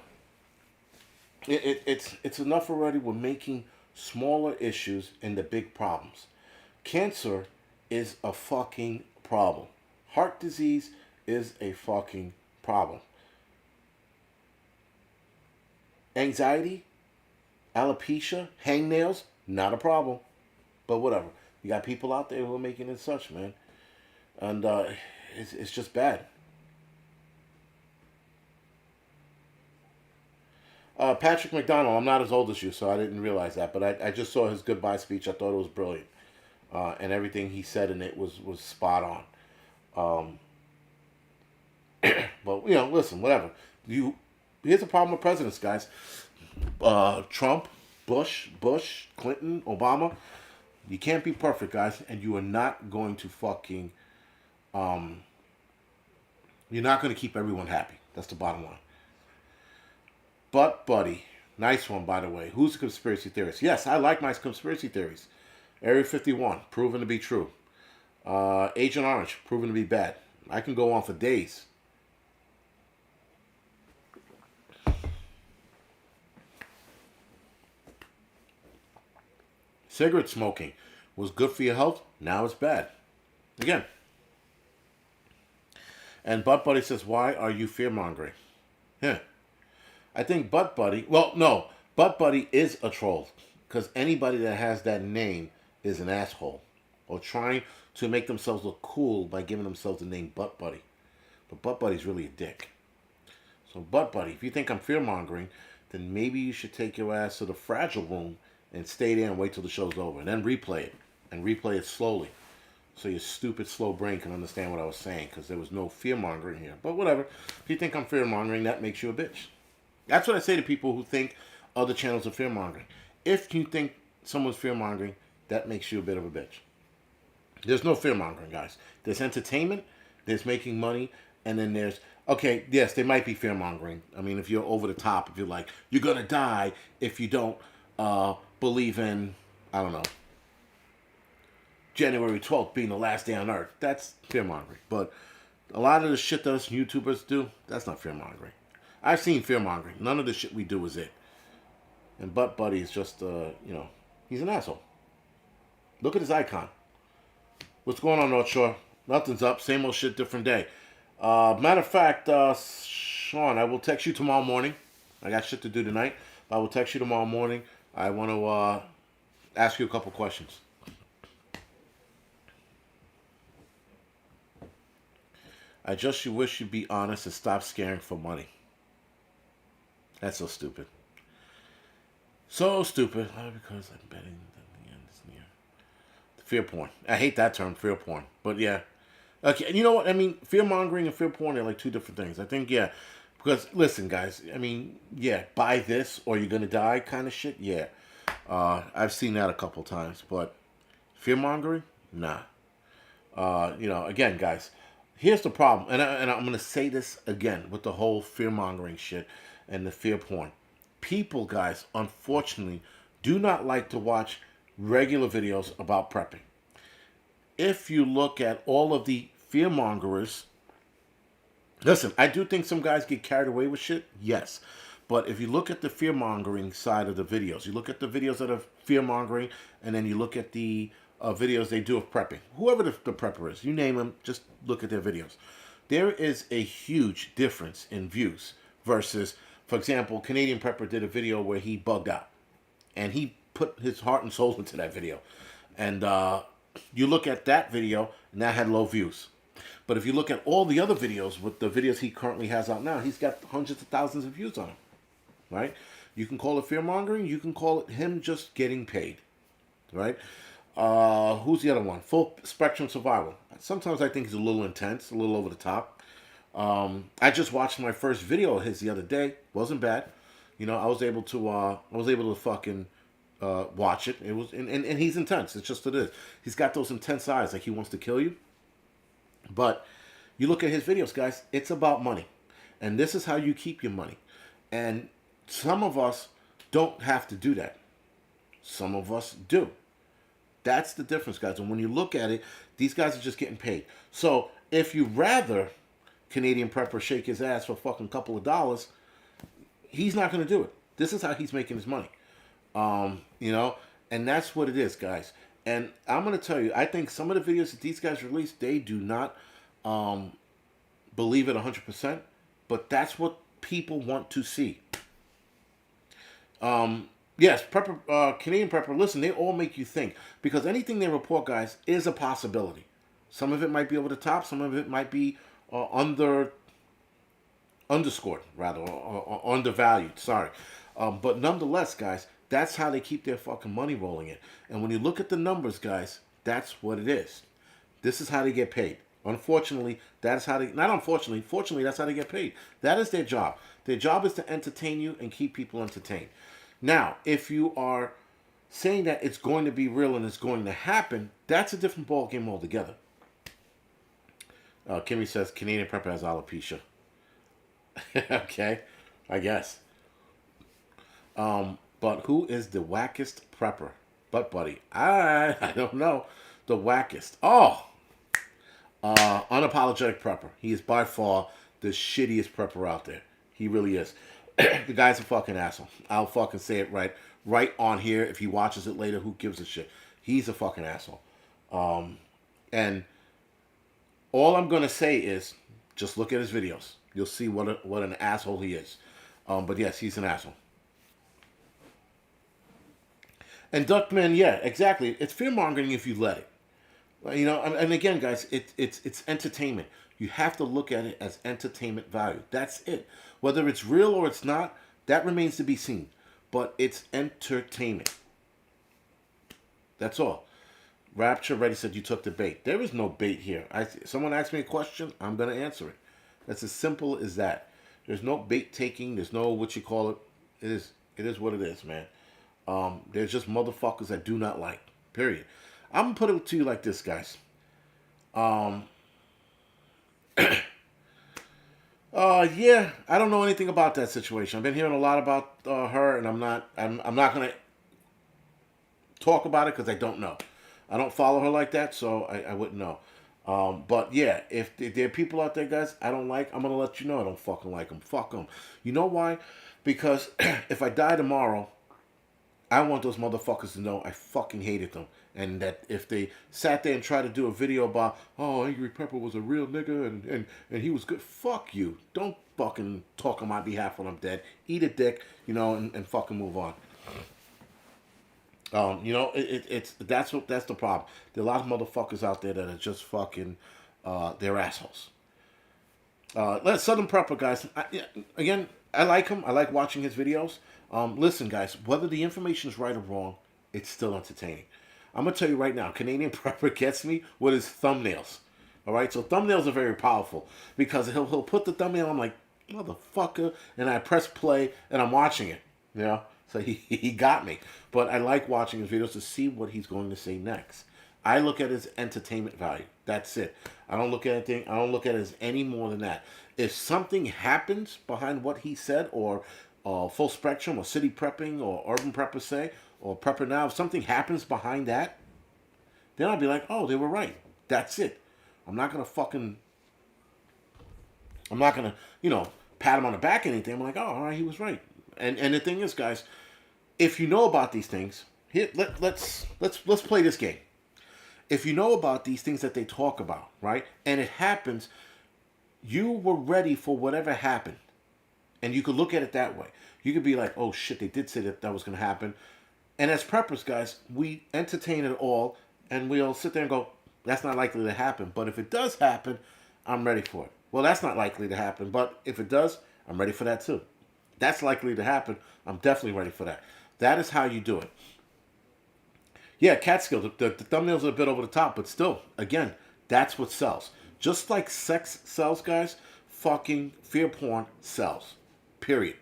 It's enough already. We're making smaller issues into big problems. Cancer is a fucking problem. Heart disease is a fucking problem. Anxiety, alopecia, hangnails, not a problem. But whatever. You got people out there who are making it such, man. And it's just bad. Patrick McDonald, I'm not as old as you, so I didn't realize that. But I just saw his goodbye speech. I thought it was brilliant. And everything he said in it was spot on. But, listen, whatever. Here's the problem with presidents, guys. Trump, Bush, Clinton, Obama. You can't be perfect, guys. And you are not going to fucking... you're not going to keep everyone happy. That's the bottom line. But, buddy, nice one, by the way. Who's a conspiracy theorist? Yes, I like my conspiracy theories. Area 51, proven to be true. Agent Orange, proven to be bad. I can go on for days. Cigarette smoking was good for your health. Now it's bad. Again. And Butt Buddy says, why are you fear-mongering? Yeah. I think Butt Buddy... Well, no. Butt Buddy is a troll. Because anybody that has that name is an asshole. Or trying to make themselves look cool by giving themselves the name Butt Buddy. But Butt Buddy's really a dick. So Butt Buddy, if you think I'm fear-mongering, then maybe you should take your ass to the Fragile Room and stay there and wait till the show's over. And then replay it. And replay it slowly. So your stupid, slow brain can understand what I was saying. Because there was no fear-mongering here. But whatever. If you think I'm fear-mongering, that makes you a bitch. That's what I say to people who think other channels are fear-mongering. If you think someone's fear-mongering, that makes you a bit of a bitch. There's no fear-mongering, guys. There's entertainment. There's making money. And then there's... Okay, yes, they might be fear-mongering. I mean, if you're over the top. If you're like, you're going to die if you don't... believe in, I don't know, January 12th being the last day on Earth. That's fear-mongering. But a lot of the shit that us YouTubers do, that's not fear-mongering. I've seen fear-mongering. None of the shit we do is it. And Butt Buddy is just, he's an asshole. Look at his icon. What's going on, North Shore? Nothing's up. Same old shit, different day. Matter of fact, Sean, I will text you tomorrow morning. I got shit to do tonight. But I will text you tomorrow morning. I want to ask you a couple questions. I just wish you'd be honest and stop scaring for money. That's so stupid. So stupid. Because I'm betting that the end is near. Fear porn. I hate that term, fear porn. But yeah. Okay, and you know what? I mean, fear-mongering and fear porn are like two different things. I think, yeah. Because, listen, guys, I mean, yeah, buy this or you're going to die kind of shit, yeah. I've seen that a couple times, but fear-mongering? Nah. Again, guys, here's the problem, and I'm going to say this again with the whole fear-mongering shit and the fear porn. People, guys, unfortunately, do not like to watch regular videos about prepping. If you look at all of the fear-mongers... Listen, I do think some guys get carried away with shit, yes. But if you look at the fear-mongering side of the videos, you look at the videos that are fear-mongering, and then you look at the videos they do of prepping. Whoever the prepper is, you name them, just look at their videos. There is a huge difference in views versus, for example, Canadian Prepper did a video where he bugged out. And he put his heart and soul into that video. And you look at that video, and that had low views. But if you look at all the other videos, with the videos he currently has out now, he's got hundreds of thousands of views on them, right? You can call it fear-mongering. You can call it him just getting paid, right? Who's the other one? Full Spectrum Survival. Sometimes I think he's a little intense, a little over the top. I just watched my first video of his the other day. Wasn't bad. I was able to fucking watch it. It was, and he's intense. It's just what it is. He's got those intense eyes, like he wants to kill you. But you look at his videos, guys, it's about money. And this is how you keep your money. And some of us don't have to do that. Some of us do. That's the difference, guys. And when you look at it, these guys are just getting paid. So if you rather Canadian Prepper shake his ass for a fucking couple of dollars, he's not going to do it. This is how he's making his money. And that's what it is, guys. And I'm going to tell you, I think some of the videos that these guys release, they do not believe it 100%, but that's what people want to see. Yes, Canadian Prepper, listen, they all make you think. Because anything they report, guys, is a possibility. Some of it might be over the top, some of it might be underscored, rather, or undervalued, sorry. But nonetheless, guys, that's how they keep their fucking money rolling in. And when you look at the numbers, guys, that's what it is. This is how they get paid. Unfortunately, that's how they, not unfortunately, fortunately, that's how they get paid. That is their job. Their job is to entertain you and keep people entertained. Now, if you are saying that it's going to be real and it's going to happen, that's a different ball game altogether. Kimmy says Canadian prepper has alopecia. Okay, I guess. But who is the wackest prepper? Butt buddy. I don't know. The wackest. Oh, unapologetic prepper. He is by far the shittiest prepper out there. He really is. The guy's a fucking asshole. I'll fucking say it right on here. If he watches it later, who gives a shit? He's a fucking asshole. And all I'm gonna say is just look at his videos. You'll see what an asshole he is. But yes, he's an asshole. And Duckman, yeah, exactly. It's fear mongering if you let it. You know, and again, guys, it's entertainment. You have to look at it as entertainment value. That's it. Whether it's real or it's not, that remains to be seen. But it's entertainment. That's all. Rapture Ready said you took the bait. There is no bait here. Someone asked me a question, I'm going to answer it. That's as simple as that. There's no bait taking. There's no what you call it. It is what it is, man. There's just motherfuckers that do not like. Period. I'm gonna put it to you like this, guys. Yeah, I don't know anything about that situation. I've been hearing a lot about her, and I'm not gonna talk about it because I don't know. I don't follow her like that, so I wouldn't know. But yeah, if there are people out there, guys, I don't like, I'm gonna let you know I don't fucking like them. Fuck them. You know why? Because if I die tomorrow, I want those motherfuckers to know I fucking hated them. And that if they sat there and tried to do a video about, oh, Angry Pepper was a real nigga and he was good, fuck you. Don't fucking talk on my behalf when I'm dead. Eat a dick, you know, and fucking move on. You know, that's the problem. There are a lot of motherfuckers out there that are just fucking, they're assholes. Let's Southern Prepper, guys. Again, I like him. I like watching his videos. Listen, guys, whether the information is right or wrong, it's still entertaining. I'm going to tell you right now, Canadian Prepper gets me with his thumbnails. All right? So thumbnails are very powerful because he'll put the thumbnail, I'm like, motherfucker, and I press play, and I'm watching it. You know? So he got me. But I like watching his videos to see what he's going to say next. I look at it as entertainment value. That's it. I don't look at it as any more than that. If something happens behind what he said, or Full Spectrum, or City Prepping, or Urban Prepper say, or Prepper Now, if something happens behind that, then I'll be like, oh, they were right. That's it. I'm not going to, you know, pat him on the back or anything. I'm like, oh, all right, he was right. And the thing is, guys, if you know about these things, here, let's play this game. If you know about these things that they talk about, right, and it happens, you were ready for whatever happened. And you could look at it that way. You could be like, oh shit, they did say that was going to happen. And as preppers, guys, we entertain it all, and we'll sit there and go, that's not likely to happen. But if it does happen, I'm ready for it. Well, that's not likely to happen, but if it does, I'm ready for that too. That's likely to happen. I'm definitely ready for that. That is how you do it. Yeah, Catskill, the thumbnails are a bit over the top, but still, again, that's what sells. Just like sex sells, guys, fucking fear porn sells. Period.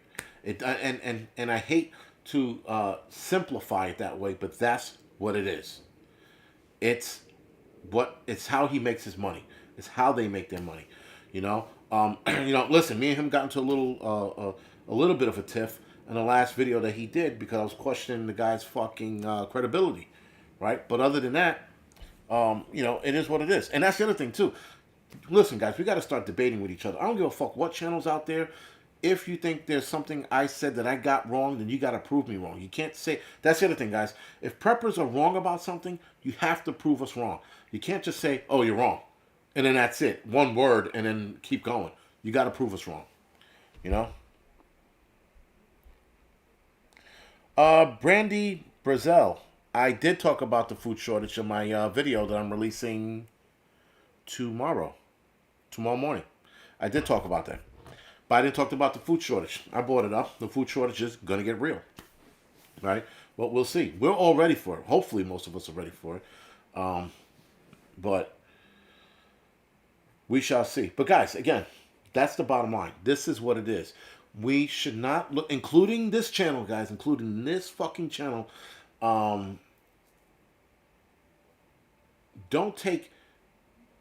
And I hate to simplify it that way, but that's what it is. It's how he makes his money. It's how they make their money. You know. You know. Listen, me and him got into a little bit of a tiff in the last video that he did because I was questioning the guy's fucking credibility, right? But other than that, you know, it is what it is, and that's the other thing too. Listen, guys, we got to start debating with each other. I don't give a fuck what channel's out there. If you think there's something I said that I got wrong, then you got to prove me wrong. You can't say... That's the other thing, guys. If preppers are wrong about something, you have to prove us wrong. You can't just say, oh, you're wrong. And then that's it. One word, and then keep going. You got to prove us wrong. You know? Brandy Brazel. I did talk about the food shortage in my video that I'm releasing tomorrow morning. I did talk about that. Biden talked about the food shortage. I brought it up. The food shortage is going to get real, right? But we'll see. We're all ready for it. Hopefully, most of us are ready for it. But we shall see. But guys, again, that's the bottom line. This is what it is. We should not look, including this channel, guys, including this fucking channel. Don't take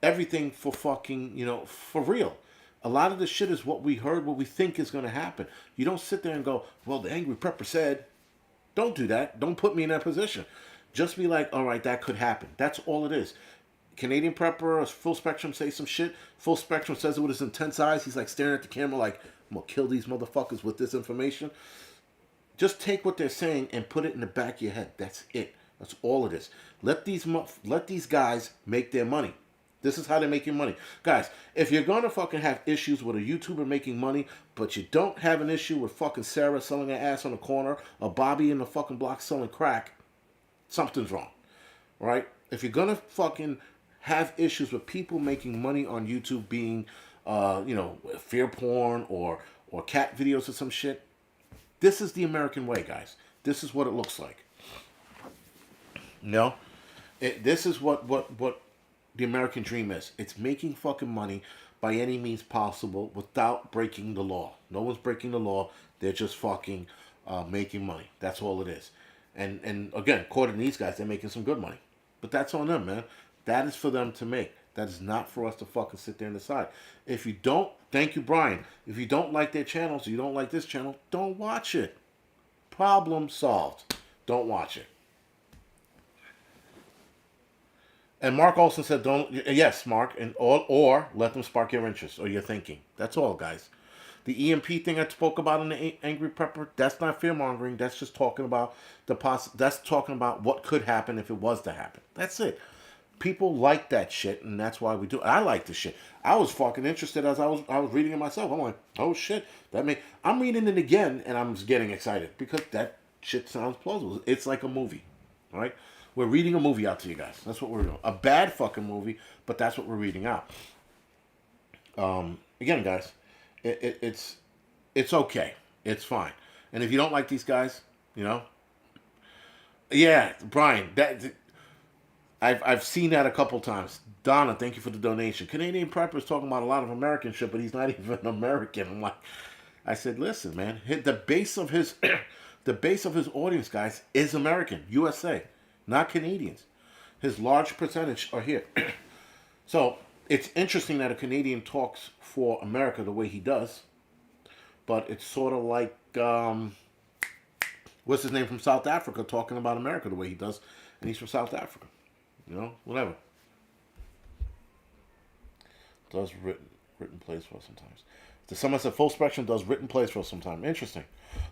everything for fucking, for real. A lot of the shit is what we heard, what we think is going to happen. You don't sit there and go, well, the Angry Prepper said. Don't do that. Don't put me in that position. Just be like, all right, that could happen. That's all it is. Canadian Prepper or Full Spectrum say some shit. Full Spectrum says it with his intense eyes. He's like staring at the camera like, I'm going to kill these motherfuckers with this information. Just take what they're saying and put it in the back of your head. That's it. That's all it is. Let these guys make their money. This is how they're making money. Guys, if you're going to fucking have issues with a YouTuber making money, but you don't have an issue with fucking Sarah selling her ass on the corner or Bobby in the fucking block selling crack, something's wrong. Right? If you're going to fucking have issues with people making money on YouTube being, fear porn or cat videos or some shit, this is the American way, guys. This is what it looks like. This is what the American dream is. It's making fucking money by any means possible without breaking the law. No one's breaking the law. They're just fucking making money. That's all it is. And again, according to these guys, they're making some good money. But that's on them, man. That is for them to make. That is not for us to fucking sit there and decide. If you don't, thank you, Brian. If you don't like their channels, or you don't like this channel, don't watch it. Problem solved. Don't watch it. And Mark also said, "Don't." Yes, Mark, and or let them spark your interest or your thinking. That's all, guys. The EMP thing I spoke about in the Angry Prepper, that's not fear mongering. That's just talking about That's talking about what could happen if it was to happen. That's it. People like that shit, and that's why we do. I like the shit. I was fucking interested as I was reading it myself. I'm like, oh shit, I'm reading it again, and I'm just getting excited because that shit sounds plausible. It's like a movie, right? We're reading a movie out to you guys. That's what we're doing. A bad fucking movie, but that's what we're reading out. Again, guys, it's okay. It's fine. And if you don't like these guys, yeah, Brian, I've seen that a couple times. Donna, thank you for the donation. Canadian Prepper is talking about a lot of American shit, but he's not even American. I said, listen, man, the base of his audience, guys, is American, USA. Not Canadians. His large percentage are here. So it's interesting that a Canadian talks for America the way he does, but it's sort of like what's his name from South Africa talking about America the way he does, and he's from South Africa. Whatever. Does written plays for us sometimes. Someone said Full Spectrum does written plays for us sometimes. Interesting.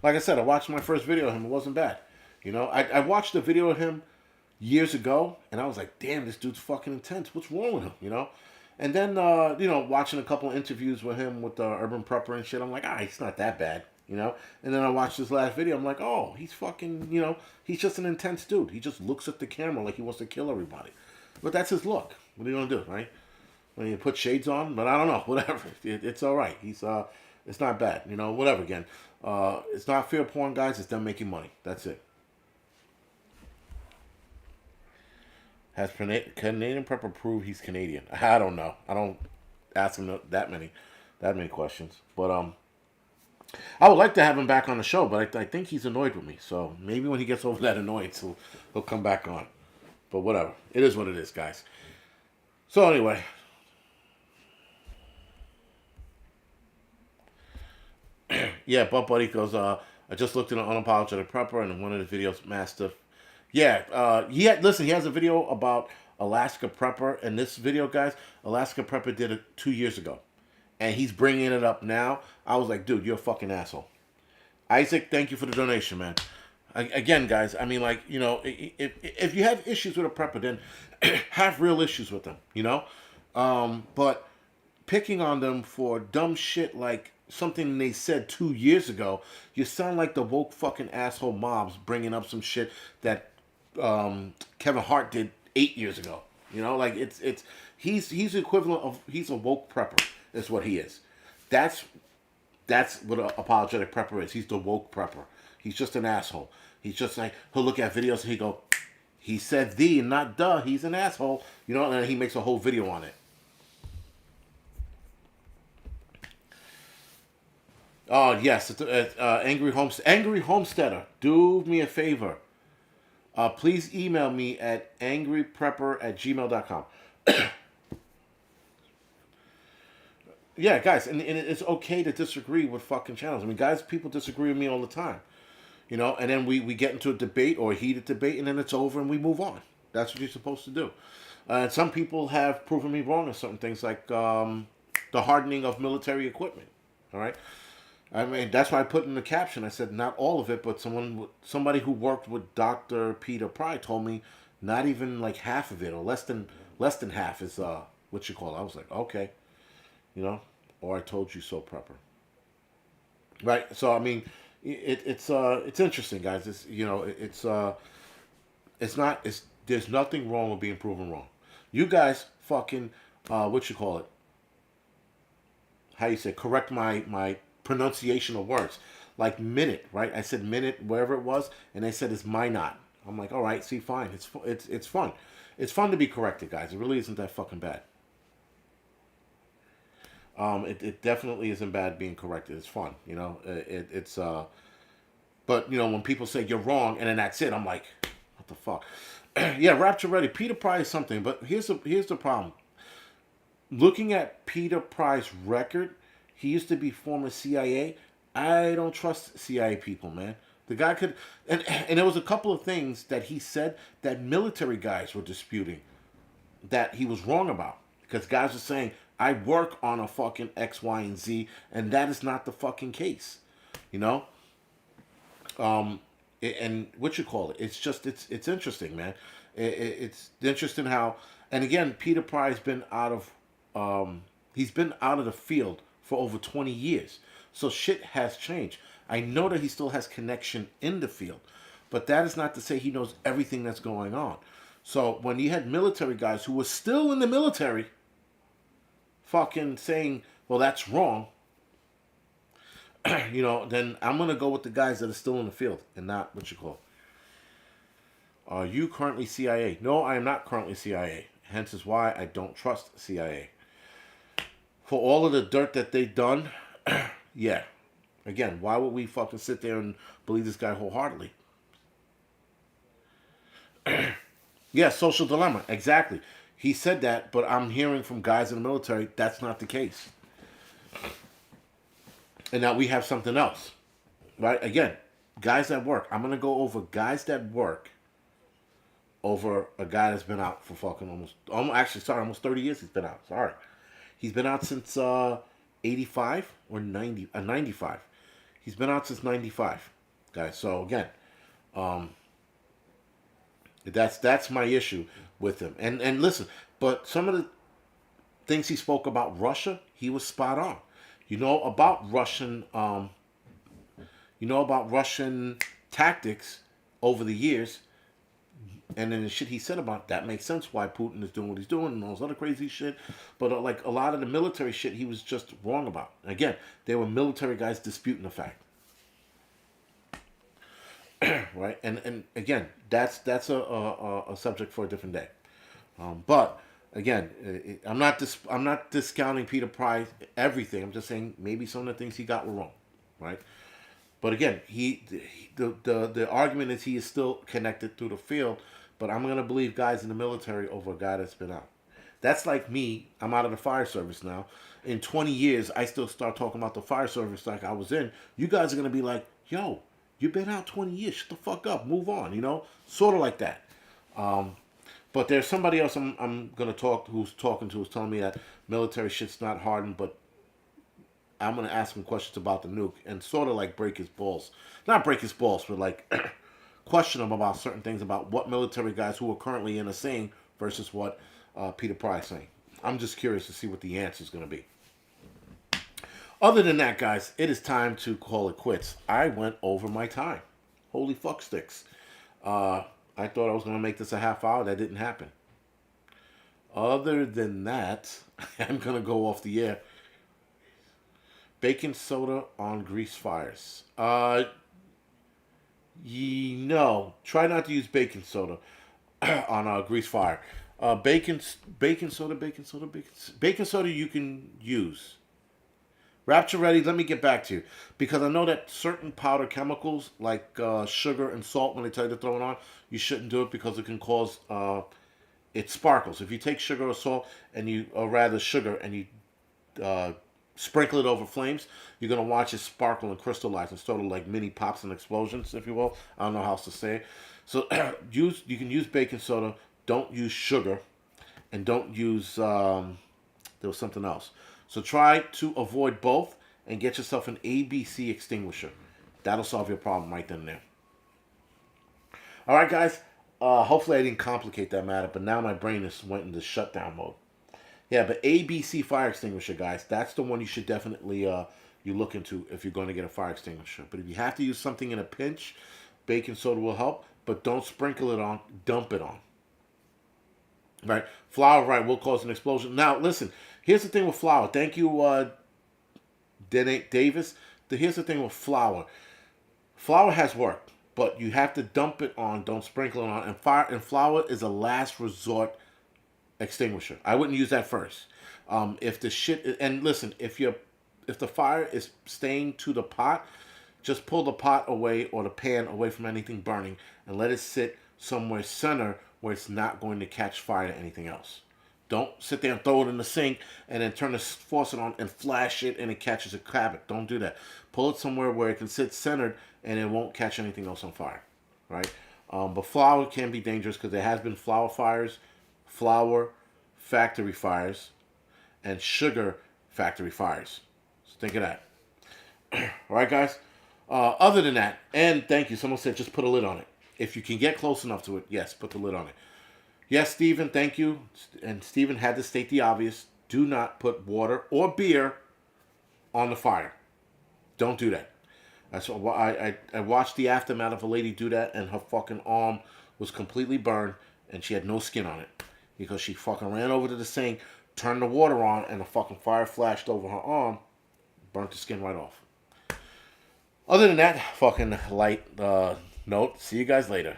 Like I said, I watched my first video of him. It wasn't bad. I watched a video of him years ago, and I was like, damn, this dude's fucking intense. What's wrong with him, And then, watching a couple of interviews with him with Urban Prepper and shit, I'm like, he's not that bad, And then I watched this last video, I'm like, oh, he's fucking, he's just an intense dude. He just looks at the camera like he wants to kill everybody. But that's his look. What are you going to do, right? When you put shades on? But I don't know, whatever. It's all right. It's not bad, whatever, again. It's not fear porn, guys. It's them making money. That's it. Has Canadian Prepper proved he's Canadian? I don't know. I don't ask him that many questions. But I would like to have him back on the show, but I think he's annoyed with me. So maybe when he gets over that annoyance, he'll come back on. But whatever. It is what it is, guys. So anyway. Yeah, Butt Buddy goes, I just looked at an Unapologetic Prepper, and in one of the videos, Master... Yeah, he has a video about Alaska Prepper, and this video, guys, Alaska Prepper did it 2 years ago, and he's bringing it up now. I was like, dude, you're a fucking asshole. Isaac, thank you for the donation, man. Again, guys, I mean, like, if you have issues with a prepper, then have real issues with them, but picking on them for dumb shit like something they said 2 years ago, you sound like the woke fucking asshole mobs bringing up some shit that Kevin Hart did 8 years ago. Like he's the equivalent of, he's a woke prepper is what he is. That's That's what an apologetic prepper is. He's the woke prepper. He's just an asshole. He's just like, he'll look at videos and he go, he said the and not duh. He's an asshole. You know, and he makes a whole video on it. Oh yes, Angry Homesteader. Do me a favor. Please email me at angryprepper@gmail.com. Yeah, guys, and it's okay to disagree with fucking channels. I mean, guys, people disagree with me all the time. You know, and then we get into a debate or a heated debate, and then it's over and we move on. That's what you're supposed to do. And some people have proven me wrong on certain things, like the hardening of military equipment. All right, I mean that's why I put in the caption. I said not all of it, but somebody who worked with Dr. Peter Pry told me not even like half of it, or less than half is what you call it. I was like, okay, you know, or I told you so, prepper. Right. So I mean, it's interesting, guys. It's not it's there's nothing wrong with being proven wrong. You guys fucking what you call it? How you say correct my pronunciation of words. Like minute, right? I said minute wherever it was, and they said it's minot. I'm like, all right, see, fine. It's fun. It's fun to be corrected, guys. It really isn't that fucking bad. It definitely isn't bad being corrected. It's fun, you know. It's but you know when people say you're wrong and then that's it, I'm like, what the fuck? Yeah, Rapture Ready. Peter Pry is something, but here's the problem. Looking at Peter Pry's record, he used to be former CIA. I don't trust CIA people, man. The guy could, and there was a couple of things that he said that military guys were disputing that he was wrong about because guys are saying I work on a fucking X, Y, and Z, and that is not the fucking case, you know. And what you call it? It's just it's interesting, man. It's interesting how, and again, Peter Pry's been out of he's been out of the field for over 20 years, so shit has changed. I know that he still has connection in the field, but that is not to say he knows everything that's going on. So when you had military guys who were still in the military, fucking saying, "Well, that's wrong," you know, then I'm gonna go with the guys that are still in the field and not what you call. Are you currently CIA? No, I am not currently CIA. Hence is why I don't trust CIA. For all of the dirt that they've done, yeah. Again, why would we fucking sit there and believe this guy wholeheartedly? Yeah, social dilemma. Exactly. He said that, but I'm hearing from guys in the military that's not the case. And now we have something else. Right? Again, guys that work. I'm gonna go over guys that work over a guy that's been out for fucking almost 30 years he's been out. Sorry. He's been out since 85 or 95. He's been out since 95, guys. So again, um, that's my issue with him. And listen, but some of the things he spoke about Russia, he was spot on. You know about Russian tactics over the years, and then the shit he said about that makes sense why Putin is doing what he's doing and all this other crazy shit. But like a lot of the military shit, he was just wrong about. Again, they were military guys disputing the fact, right? And again, that's a subject for a different day. But again, I'm not discounting Peter Pry everything. I'm just saying maybe some of the things he got were wrong, right? But again, the argument is he is still connected through the field. But I'm gonna believe guys in the military over a guy that's been out. That's like me. I'm out of the fire service now. In 20 years, I still start talking about the fire service like I was in. You guys are gonna be like, "Yo, you've been out 20 years. Shut the fuck up. Move on." You know, sort of like that. But there's somebody else I'm gonna talking to who's telling me that military shit's not hardened, but I'm gonna ask him questions about the nuke and sort of like break his balls. Not break his balls, but like question him about certain things about what military guys who are currently in are saying versus what Peter Pry is saying. I'm just curious to see what the answer is gonna be. Other than that, guys, it is time to call it quits. I went over my time. Holy fuck sticks. I thought I was gonna make this a half hour. That didn't happen. Other than that, I'm gonna go off the air. Baking soda on grease fires. No. Try not to use baking soda on a grease fire. Baking soda, baking soda you can use. Rapture Ready, let me get back to you. Because I know that certain powder chemicals, like sugar and salt, when they tell you to throw it on, you shouldn't do it because it can cause, it sparkles. If you take sugar or salt, and you, or rather sugar, and you uh, sprinkle it over flames, you're going to watch it sparkle and crystallize and sort of like mini pops and explosions, if you will. I don't know how else to say it. So you can use baking soda, don't use sugar, and don't use, there was something else. So try to avoid both and get yourself an ABC extinguisher. That'll solve your problem right then and there. All right, guys. Hopefully I didn't complicate that matter, but now my brain is went into shutdown mode. Yeah, but ABC fire extinguisher, guys. That's the one you should definitely you look into if you're going to get a fire extinguisher. But if you have to use something in a pinch, baking soda will help. But don't sprinkle it on. Dump it on. Right, flour. Right, will cause an explosion. Now, listen. Here's the thing with flour. Thank you, Davis. Here's the thing with flour. Flour has worked, but you have to dump it on. Don't sprinkle it on. And flour is a last resort extinguisher. I wouldn't use that first. If the shit and listen, if the fire is staying to the pot, just pull the pot away or the pan away from anything burning and let it sit somewhere center where it's not going to catch fire to anything else. Don't sit there and throw it in the sink and then turn the faucet on and flash it and it catches a habit. Don't do that. Pull it somewhere where it can sit centered and it won't catch anything else on fire. Right? But flour can be dangerous because there has been flour fires, flour factory fires, and sugar factory fires. So think of that. All right, guys. Other than that, and thank you. Someone said just put a lid on it. If you can get close enough to it, yes, put the lid on it. Yes, Stephen, thank you. And Stephen had to state the obvious. Do not put water or beer on the fire. Don't do that. That's why I watched the aftermath of a lady do that, and her fucking arm was completely burned, and she had no skin on it. Because she fucking ran over to the sink, turned the water on, and the fucking fire flashed over her arm, burnt the skin right off. Other than that, fucking light note. See you guys later.